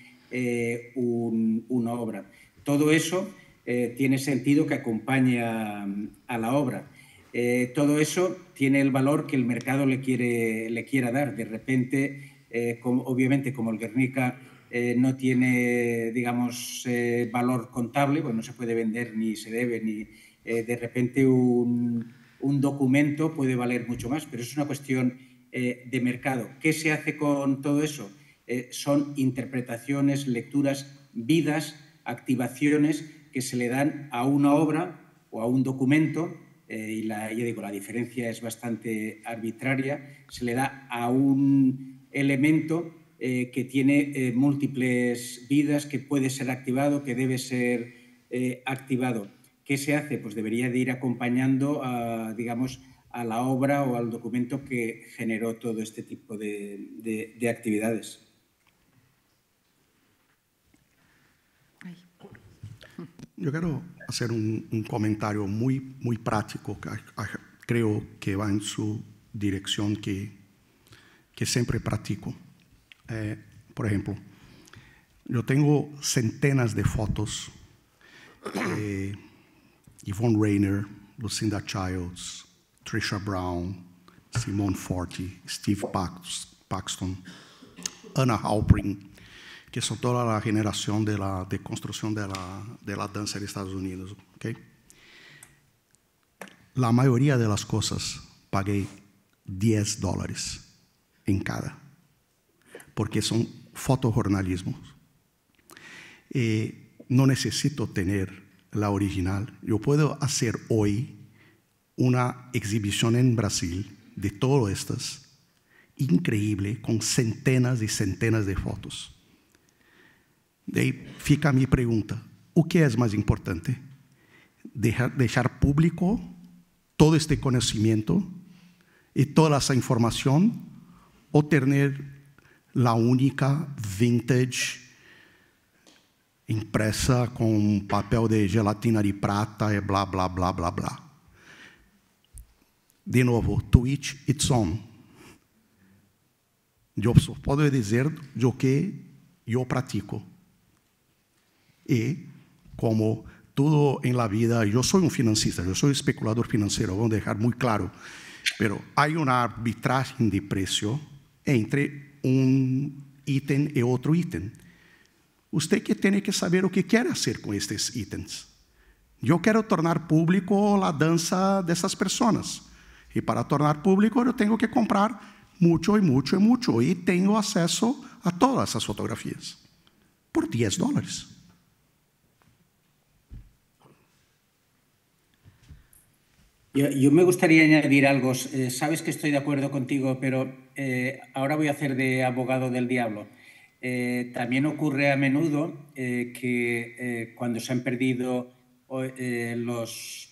una obra. Todo eso tiene sentido que acompañe a la obra. Todo eso tiene el valor que el mercado le quiera dar. De repente, obviamente, como el Guernica no tiene, digamos, valor contable, pues no se puede vender ni se debe, ni de repente un documento puede valer mucho más, pero es una cuestión de mercado. ¿Qué se hace con todo eso? Son interpretaciones, lecturas, vidas, activaciones que se le dan a una obra o a un documento, y ya digo, la diferencia es bastante arbitraria, se le da a un elemento que tiene múltiples vidas, que puede ser activado, que debe ser activado. ¿Qué se hace? Pues debería de ir acompañando digamos, a la obra o al documento que generó todo este tipo de actividades. Yo quiero hacer un comentario muy práctico, que creo que va en su dirección que siempre practico. Por ejemplo, yo tengo centenas de fotos de Yvonne Rainer, Lucinda Childs, Trisha Brown, Simone Forti, Steve Paxton, Anna Halprin, que son toda la generación de la deconstrucción de la danza en Estados Unidos. ¿Okay? La mayoría de las cosas pagué $10 en cada, porque son fotojornalismos. No necesito tener la original. Yo puedo hacer hoy una exhibición en Brasil de todas estas, increíble, con centenas y centenas de fotos. Daí fica a minha pergunta: o que é mais importante? Deixar público todo este conhecimento e toda essa informação, ou ter a única vintage impressa com papel de gelatina de prata e blá, blá, blá, blá, blá. De novo, to each its own. Eu só posso dizer o que eu pratico. E, como tudo em la vida, eu sou um financista, eu sou especulador financeiro, vamos deixar muito claro, mas há uma arbitragem de preço entre um item e outro item. Você que tem que saber o que quer fazer com estes itens. Eu quero tornar público a dança dessas pessoas. E para tornar público, eu tenho que comprar muito e muito e muito. E tenho acesso a todas essas fotografias. Por $10. Yo me gustaría añadir algo. Sabes que estoy de acuerdo contigo, pero ahora voy a hacer de abogado del diablo. También ocurre a menudo que cuando se han perdido los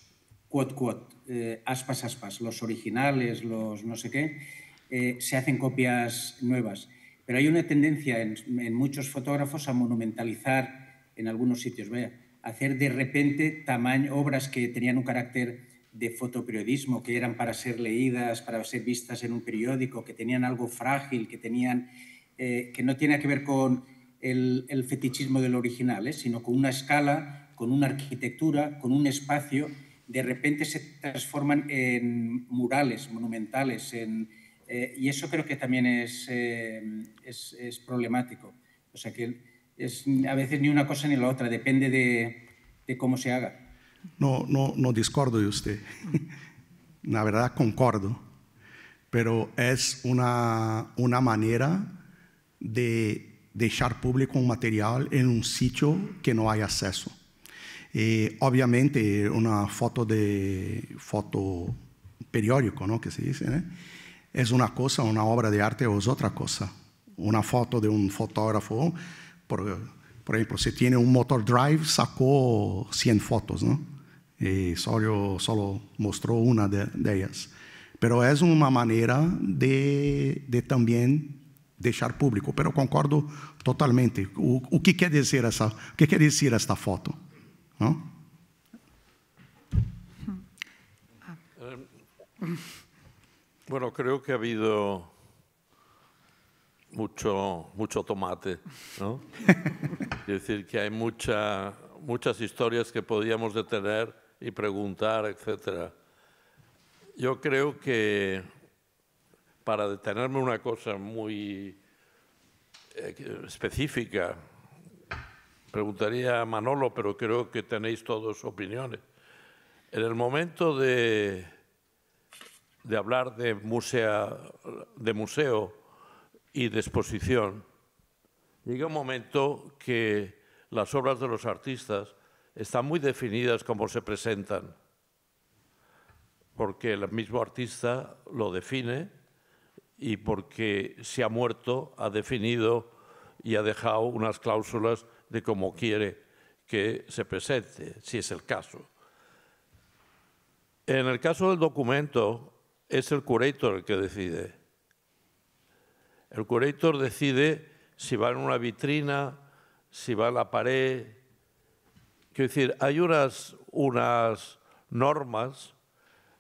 aspas, aspas, los originales, los no sé qué, se hacen copias nuevas. Pero hay una tendencia en muchos fotógrafos a monumentalizar en algunos sitios, hacer de repente obras que tenían un carácter de fotoperiodismo, que eran para ser leídas, para ser vistas en un periódico, que tenían algo frágil, que no tiene que ver con el fetichismo del original, sino con una escala, con una arquitectura, con un espacio. De repente se transforman en murales monumentales, y eso creo que también es problemático. O sea que a veces ni una cosa ni la otra, depende de cómo se haga. No discordo de usted. Na verdad concordo, pero es una manera de dejar público un material en un sitio que no hay acceso. Obviamente una foto periódico, ¿no? Que se dice, ¿eh? Es una cosa, una obra de arte es otra cosa. Una foto de un fotógrafo, por ejemplo, si tiene un motor drive, sacó 100 fotos, ¿no? Y solo mostró una de ellas. Pero es una manera de también dejar público. Pero concordo totalmente. O que quer dizer esta foto? ¿No? Bueno, creo que ha habido mucho tomate, ¿no? Es decir, que hay muchas historias que podíamos detener y preguntar, etc. Yo creo que para detenerme una cosa muy específica, preguntaría a Manolo, pero creo que tenéis todos opiniones. En el momento de hablar de museo y de exposición, llega un momento que las obras de los artistas están muy definidas como se presentan, porque el mismo artista lo define y porque si ha muerto ha definido y ha dejado unas cláusulas de cómo quiere que se presente, si es el caso. En el caso del documento, es el curator el que decide. El curator decide si va en una vitrina, si va en la pared. Quiero decir, hay unas normas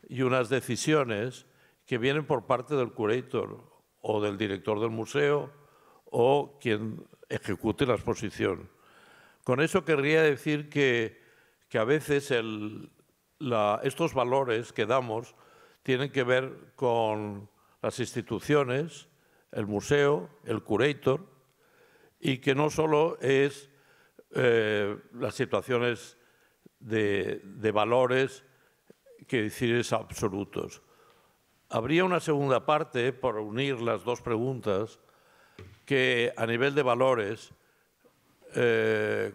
y unas decisiones que vienen por parte del curator o del director del museo o quien ejecute la exposición. Con eso querría decir que a veces estos valores que damos tienen que ver con las instituciones, el museo, el curator, y que no solo es las situaciones de valores, que decir es absolutos. Habría una segunda parte, por unir las dos preguntas, que a nivel de valores,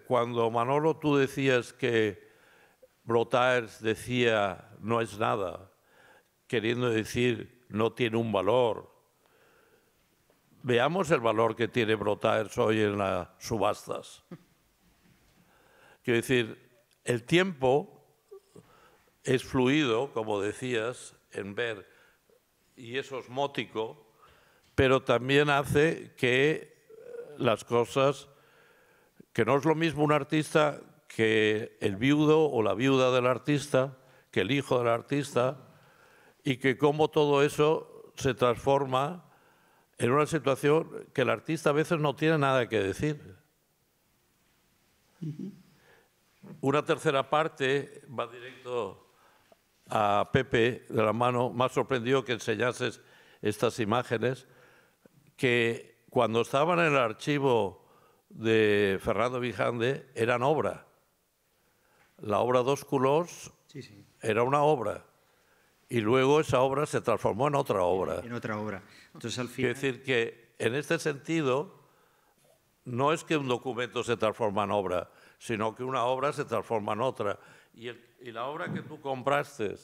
cuando Manolo tú decías que Brotaers decía no es nada, queriendo decir no tiene un valor. Veamos el valor que tiene Brotaers hoy en las subastas. Quiero decir, el tiempo es fluido, como decías, en ver, y eso es mótico, pero también hace que las cosas que no es lo mismo un artista que el viudo o la viuda del artista, que el hijo del artista, y que cómo todo eso se transforma en una situación que el artista a veces no tiene nada que decir. Una tercera parte va directo a Pepe de la mano. Me ha sorprendido que enseñases estas imágenes, que cuando estaban en el archivo de Fernando Vijande eran obra. La obra Dos Colors era una obra. Y luego esa obra se transformó en otra obra. En otra obra. Entonces, al final... Quiero decir que en este sentido no es que un documento se transforma en obra, sino que una obra se transforma en otra. Y la obra que tú compraste,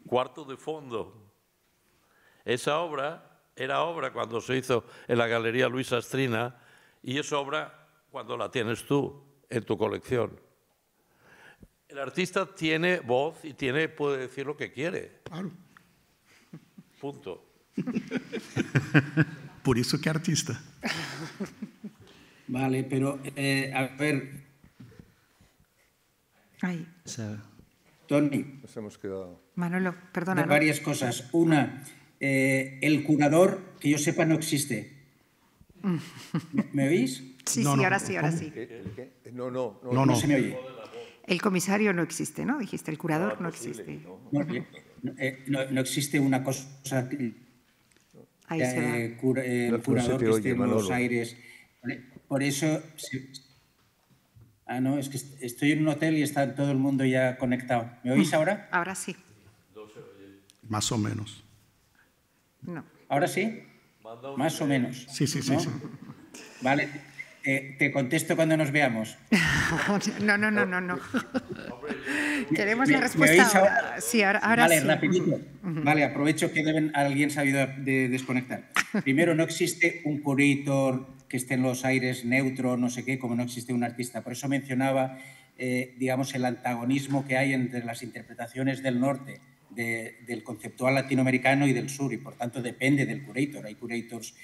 Cuarto de Fondo, esa obra era obra cuando se hizo en la Galería Luis Astrina y es obra cuando la tienes tú en tu colección. El artista tiene voz y puede decir lo que quiere. Claro. Punto. Por eso que artista. Vale, pero a ver, Ay, Toni, Nos hemos quedado. Manolo, perdona. ¿no? varias cosas. Una, el curador, que yo sepa, no existe. ¿Me oís? Sí, No, sí, no, ahora sí, ahora ¿cómo? sí. ¿Qué? No. No se me oye. El comisario no existe, ¿no? Dijiste, el curador no existe. No existe una cosa, Ahí se va. el No curador se te que oye, esté en Manolo. Buenos Aires. Por eso... no, es que estoy en un hotel y está todo el mundo ya conectado. ¿Me oís ahora? Ahora sí. Más o menos. No. ¿Ahora sí? Más o menos. Sí, sí, sí. ¿no? Sí. Vale, te contesto cuando nos veamos. No. Queremos la ¿Me respuesta oís ahora. ahora? Sí, ahora Vale, sí. rapidito. Vale, aprovecho que alguien se ha ido de desconectar. Primero, no existe un curator que esté en los aires neutro, no sé qué, como no existe un artista. Por eso mencionaba, digamos, el antagonismo que hay entre las interpretaciones del norte, del conceptual latinoamericano y del sur, y por tanto depende del curator. Hay curators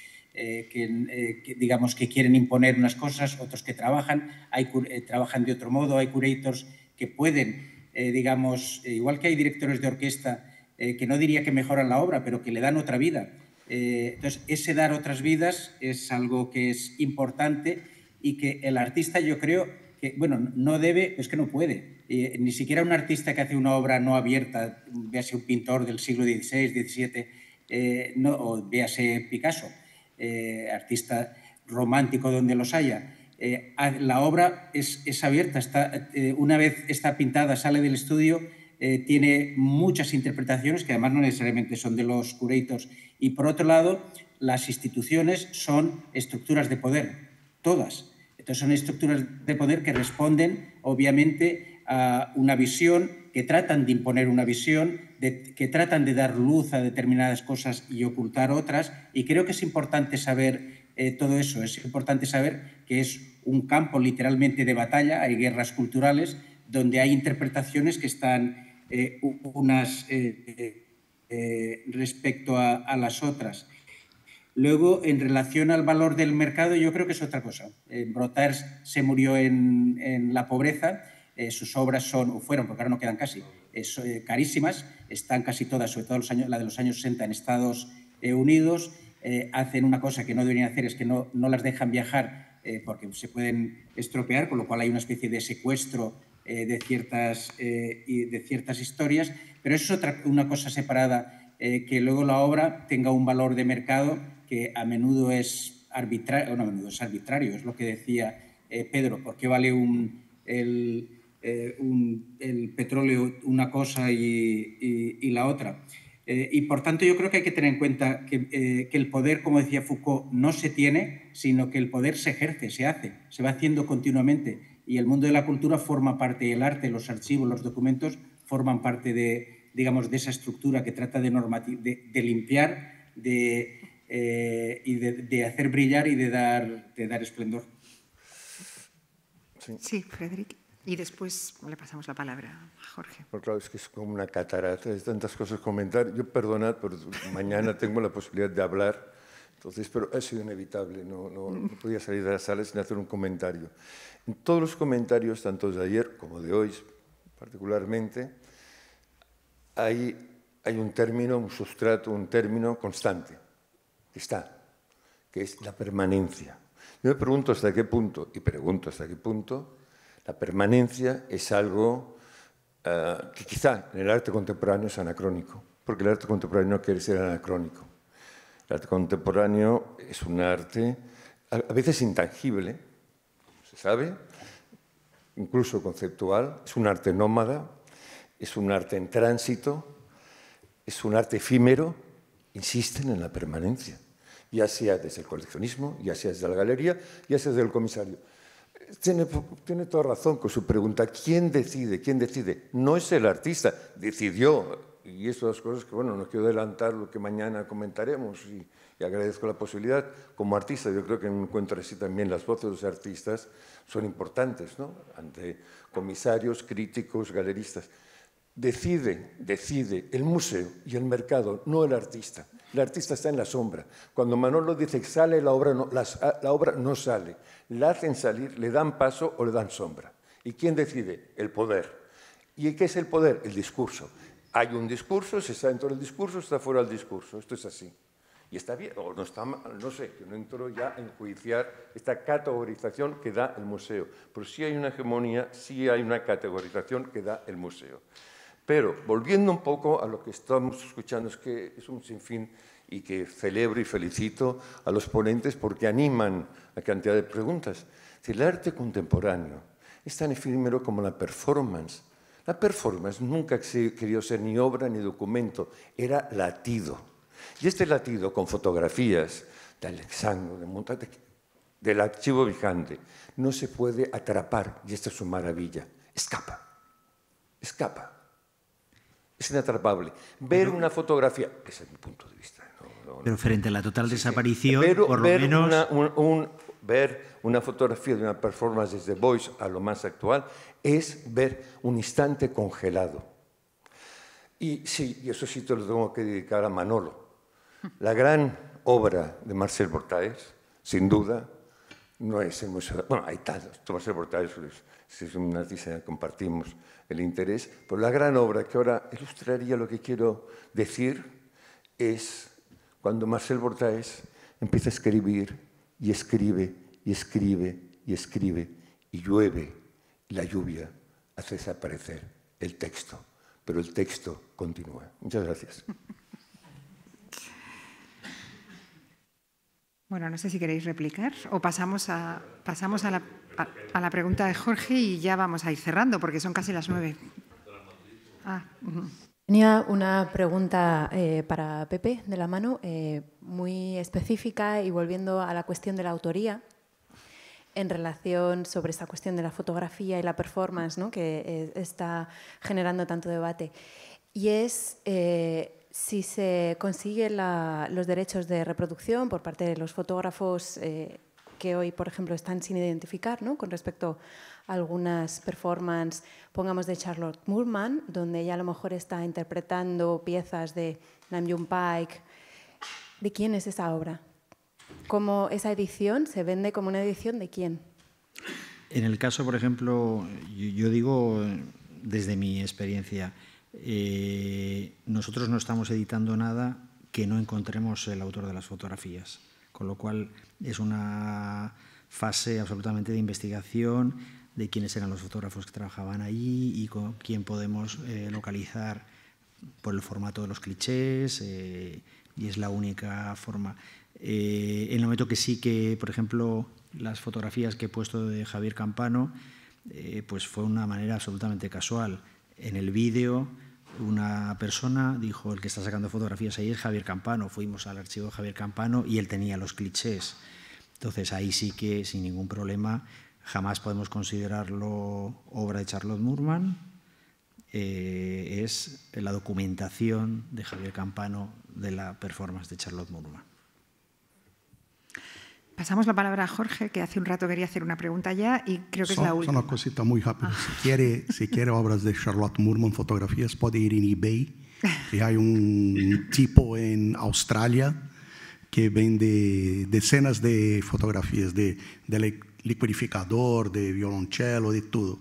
digamos, que quieren imponer unas cosas, otros que trabajan de otro modo, hay curators que pueden, digamos, igual que hay directores de orquesta que no diría que mejoran la obra, pero que le dan otra vida. Entonces, ese dar otras vidas es algo que es importante y que el artista, yo creo que, bueno, no debe, es que no puede. Ni siquiera un artista que hace una obra no abierta, véase un pintor del siglo XVI, XVII, o véase Picasso, artista romántico donde los haya. La obra es abierta, una vez está pintada, sale del estudio, tiene muchas interpretaciones que además no necesariamente son de los curators. Y por otro lado, las instituciones son estructuras de poder, todas. Entonces son estructuras de poder que responden obviamente a una visión, que tratan de imponer una visión, que tratan de dar luz a determinadas cosas y ocultar otras. Y creo que es importante saber todo eso, es importante saber que es un campo literalmente de batalla, hay guerras culturales donde hay interpretaciones que están unas respecto a las otras. Luego, en relación al valor del mercado, yo creo que es otra cosa. Brotars se murió en la pobreza, sus obras fueron, porque ahora no quedan casi, carísimas, están casi todas, sobre todo la de los años 60 en Estados Unidos, hacen una cosa que no deberían hacer, es que no las dejan viajar porque se pueden estropear, con lo cual hay una especie de secuestro de ciertas historias, pero eso es una cosa separada, que luego la obra tenga un valor de mercado que a menudo es arbitrario, es lo que decía Pedro, ¿por qué vale el petróleo una cosa y la otra? Y por tanto yo creo que hay que tener en cuenta que el poder, como decía Foucault, no se tiene, sino que el poder se ejerce, se va haciendo continuamente. Y el mundo de la cultura forma parte, el arte, los archivos, los documentos forman parte de, digamos, de esa estructura que trata de limpiar y de hacer brillar y de dar esplendor. Sí, Frédéric. Y después le pasamos la palabra a Jorge. Pues claro, es que es como una catarata, hay tantas cosas que comentar. Yo, perdonad, pero mañana tengo la posibilidad de hablar, Entonces, pero ha sido inevitable, no podía salir de la sala sin hacer un comentario. En todos los comentarios, tanto de ayer como de hoy particularmente, hay un término, un sustrato, un término constante, que es la permanencia. Yo me pregunto hasta qué punto, y pregunto hasta qué punto, la permanencia es algo que quizá en el arte contemporáneo es anacrónico, porque el arte contemporáneo no quiere ser anacrónico. El arte contemporáneo es un arte a veces intangible, se sabe, incluso conceptual, es un arte nómada, es un arte en tránsito, es un arte efímero, insisten en la permanencia, ya sea desde el coleccionismo, ya sea desde la galería, ya sea desde el comisario. Tiene toda razón con su pregunta. ¿Quién decide? ¿Quién decide? No es el artista, decidió. Y estas cosas que, bueno, no quiero adelantar lo que mañana comentaremos y agradezco la posibilidad. Como artista, yo creo que me encuentro así también las voces de los artistas son importantes, ¿no? Ante comisarios, críticos, galeristas. Decide el museo y el mercado, no el artista. El artista está en la sombra. Cuando Manolo dice que sale la obra no sale. La hacen salir, le dan paso o le dan sombra. ¿Y quién decide? El poder. ¿Y qué es el poder? El discurso. Hay un discurso, se está dentro del discurso, está fuera del discurso. Esto es así. Y está bien, o no está mal, no sé, yo no entro ya a enjuiciar esta categorización que da el museo. Pero sí hay una hegemonía, sí hay una categorización que da el museo. Pero, volviendo un poco a lo que estamos escuchando, es que es un sinfín y que celebro y felicito a los ponentes porque animan a cantidad de preguntas. El arte contemporáneo es tan efímero como la performance. La performance nunca quería ser ni obra ni documento, era latido. Y este latido, con fotografías de Alexandro, del archivo Vigande, no se puede atrapar, y esta es su maravilla. Escapa. Es inatrapable. Ver una fotografía, ese es mi punto de vista. Pero frente a la total desaparición, por lo menos... Ver una fotografía de una performance desde Boyce a lo más actual es ver un instante congelado. Y sí, y eso sí te lo tengo que dedicar a Manolo. La gran obra de Marcel Bortaes, sin duda, no es el museo. Bueno, hay tantos. Marcel Bortaes es un artista que compartimos el interés, pero la gran obra que ahora ilustraría lo que quiero decir es cuando Marcel Bortaes empieza a escribir y escribe, y escribe, y escribe, y llueve, y la lluvia hace desaparecer el texto, pero el texto continúa. Muchas gracias. Bueno, no sé si queréis replicar o pasamos a la pregunta de Jorge y ya vamos a ir cerrando porque son casi las 9. Tenía una pregunta para Pepe de la mano, muy específica y volviendo a la cuestión de la autoría en relación sobre esta cuestión de la fotografía y la performance, ¿no? Que está generando tanto debate. Y es si se consiguen los derechos de reproducción por parte de los fotógrafos que hoy, por ejemplo, están sin identificar, ¿no? Con respecto a algunas performances, pongamos de Charlotte Moorman, donde ella a lo mejor está interpretando piezas de Nam June Paik. ¿De quién es esa obra? ¿Cómo esa edición se vende como una edición de quién? En el caso, por ejemplo, yo digo desde mi experiencia, nosotros no estamos editando nada que no encontremos el autor de las fotografías, con lo cual es una fase absolutamente de investigación de quiénes eran los fotógrafos que trabajaban allí y con quién podemos localizar por el formato de los clichés, y es la única forma. En el momento que sí que, por ejemplo, las fotografías que he puesto de Javier Campano, pues fue una manera absolutamente casual. En el vídeo una persona dijo, el que está sacando fotografías ahí es Javier Campano. Fuimos al archivo de Javier Campano y él tenía los clichés. Entonces ahí sí que sin ningún problema jamás podemos considerarlo obra de Charlotte Moorman. Es la documentación de Javier Campano de la performance de Charlotte Moorman. Pasamos la palabra a Jorge, que hace un rato quería hacer una pregunta ya y creo que es la última. Son una cosita muy rápida. Si quiere obras de Charlotte Moorman, fotografías, puede ir en eBay. Y hay un tipo en Australia que vende decenas de fotografías de liquidificador, de violonchelo, de todo.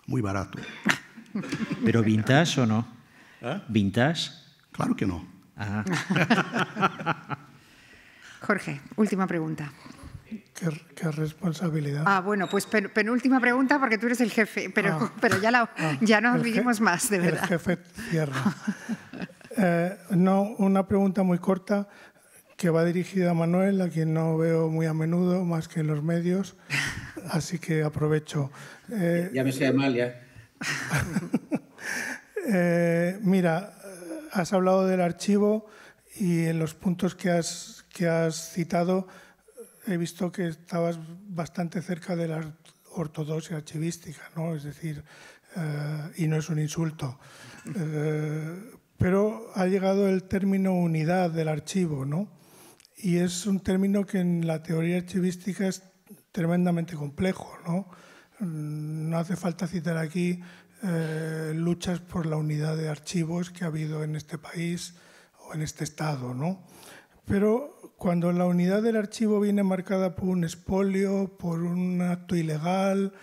Muy barato. ¿Pero vintage o no? ¿Eh? ¿Vintage? Claro que no. Ah. Jorge, última pregunta. ¿Qué responsabilidad? Ah, bueno, pues penúltima pregunta porque tú eres el jefe, pero ya no dijimos más, de verdad. El jefe cierra. No, una pregunta muy corta que va dirigida a Manuel, a quien no veo muy a menudo, más que en los medios, así que aprovecho. Ya me sé Amalia. Mira, has hablado del archivo y en los puntos que has citado he visto que estabas bastante cerca de la ortodoxia archivística, ¿no? Es decir, y no es un insulto, pero ha llegado el término unidad del archivo, ¿no? Y es un término que en la teoría archivística es tremendamente complejo, ¿no? No hace falta citar aquí luchas por la unidad de archivos que ha habido en este país o en este estado, ¿no? Pero cuando la unidad del archivo viene marcada por un expolio, por un acto ilegal,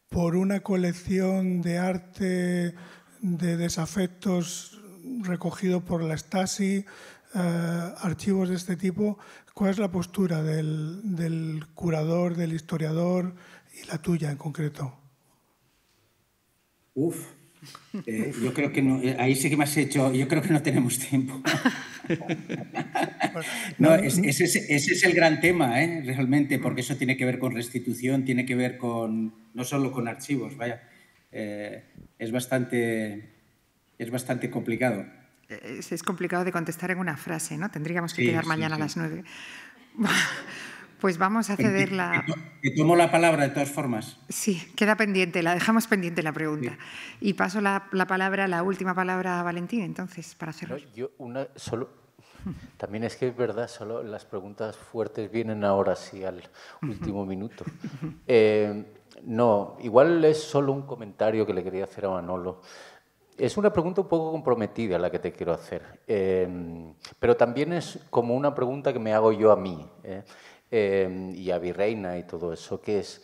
por una colección de arte de desafectos recogido por la Stasi, archivos de este tipo, ¿cuál es la postura del curador, del historiador y la tuya en concreto? Yo creo que no, ahí sí que me has hecho, yo creo que no tenemos tiempo. No, ese es el gran tema, realmente, porque eso tiene que ver con restitución, tiene que ver con, no solo con archivos, vaya, es bastante complicado. Es complicado de contestar en una frase, ¿no? Tendríamos que quedar mañana a las 9. Pues vamos a ceder la... Te tomo la palabra de todas formas. Sí, queda pendiente, la dejamos pendiente la pregunta. Sí. Y paso la palabra, la última palabra a Valentín, entonces, para cerrar. No, también es que es verdad, solo las preguntas fuertes vienen ahora sí al último minuto. No, igual es solo un comentario que le quería hacer a Manolo. Es una pregunta un poco comprometida la que te quiero hacer, pero también es como una pregunta que me hago yo a mí, y a Virreina y todo eso, que es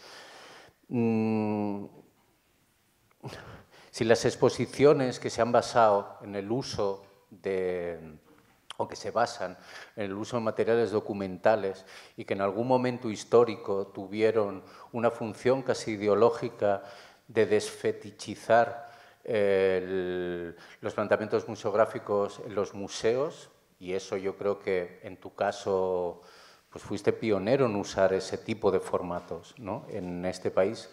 si las exposiciones que se han basado en el uso o que se basan en el uso de materiales documentales y que en algún momento histórico tuvieron una función casi ideológica de desfetichizar los planteamientos museográficos en los museos, y eso yo creo que en tu caso pues fuiste pionero en usar ese tipo de formatos, ¿no? En este país.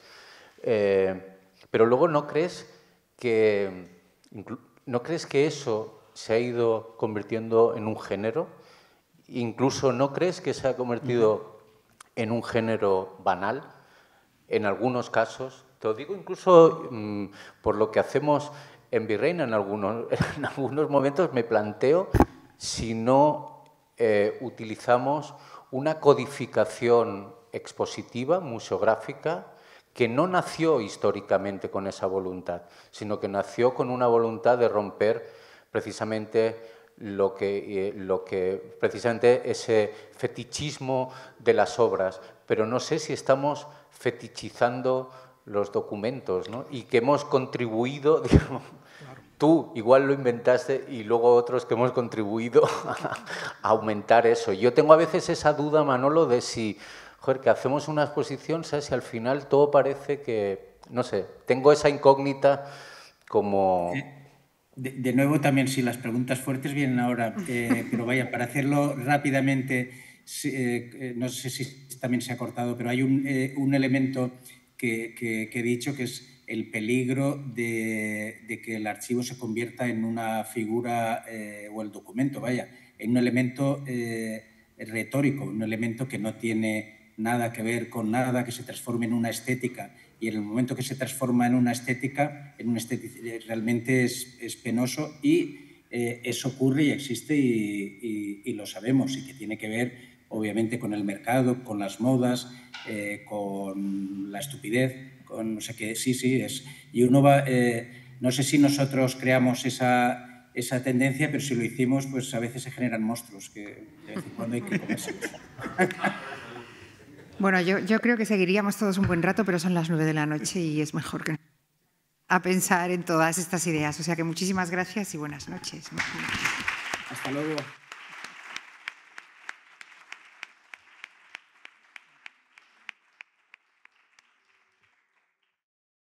Pero luego ¿no crees que eso se ha ido convirtiendo en un género? Incluso ¿no crees que se ha convertido en un género banal en algunos casos? Te lo digo incluso por lo que hacemos en Virreina en algunos momentos me planteo si no utilizamos una codificación expositiva, museográfica, que no nació históricamente con esa voluntad, sino que nació con una voluntad de romper precisamente precisamente ese fetichismo de las obras. Pero no sé si estamos fetichizando los documentos, ¿no? Y que hemos contribuido, digamos, tú igual lo inventaste y luego otros que hemos contribuido a aumentar eso. Yo tengo a veces esa duda, Manolo, de si, joder, que hacemos una exposición, ¿sabes? Si al final todo parece que, no sé, tengo esa incógnita como... De nuevo también, si las preguntas fuertes vienen ahora, pero vaya, para hacerlo rápidamente, no sé si también se ha cortado, pero hay un elemento que he dicho que es el peligro de que el archivo se convierta en una figura, o el documento, vaya, en un elemento retórico, un elemento que no tiene nada que ver con nada, que se transforme en una estética. Y en el momento que se transforma en una estética realmente es penoso y eso ocurre y existe y lo sabemos, y que tiene que ver obviamente con el mercado, con las modas, con la estupidez, con no sé qué, sí, es. Y uno va, no sé si nosotros creamos esa esa tendencia, pero si lo hicimos, pues a veces se generan monstruos que de vez en cuando hay que comérselos. Bueno, yo creo que seguiríamos todos un buen rato, pero son las 9 de la noche y es mejor que a pensar en todas estas ideas. O sea que muchísimas gracias y buenas noches. Hasta luego.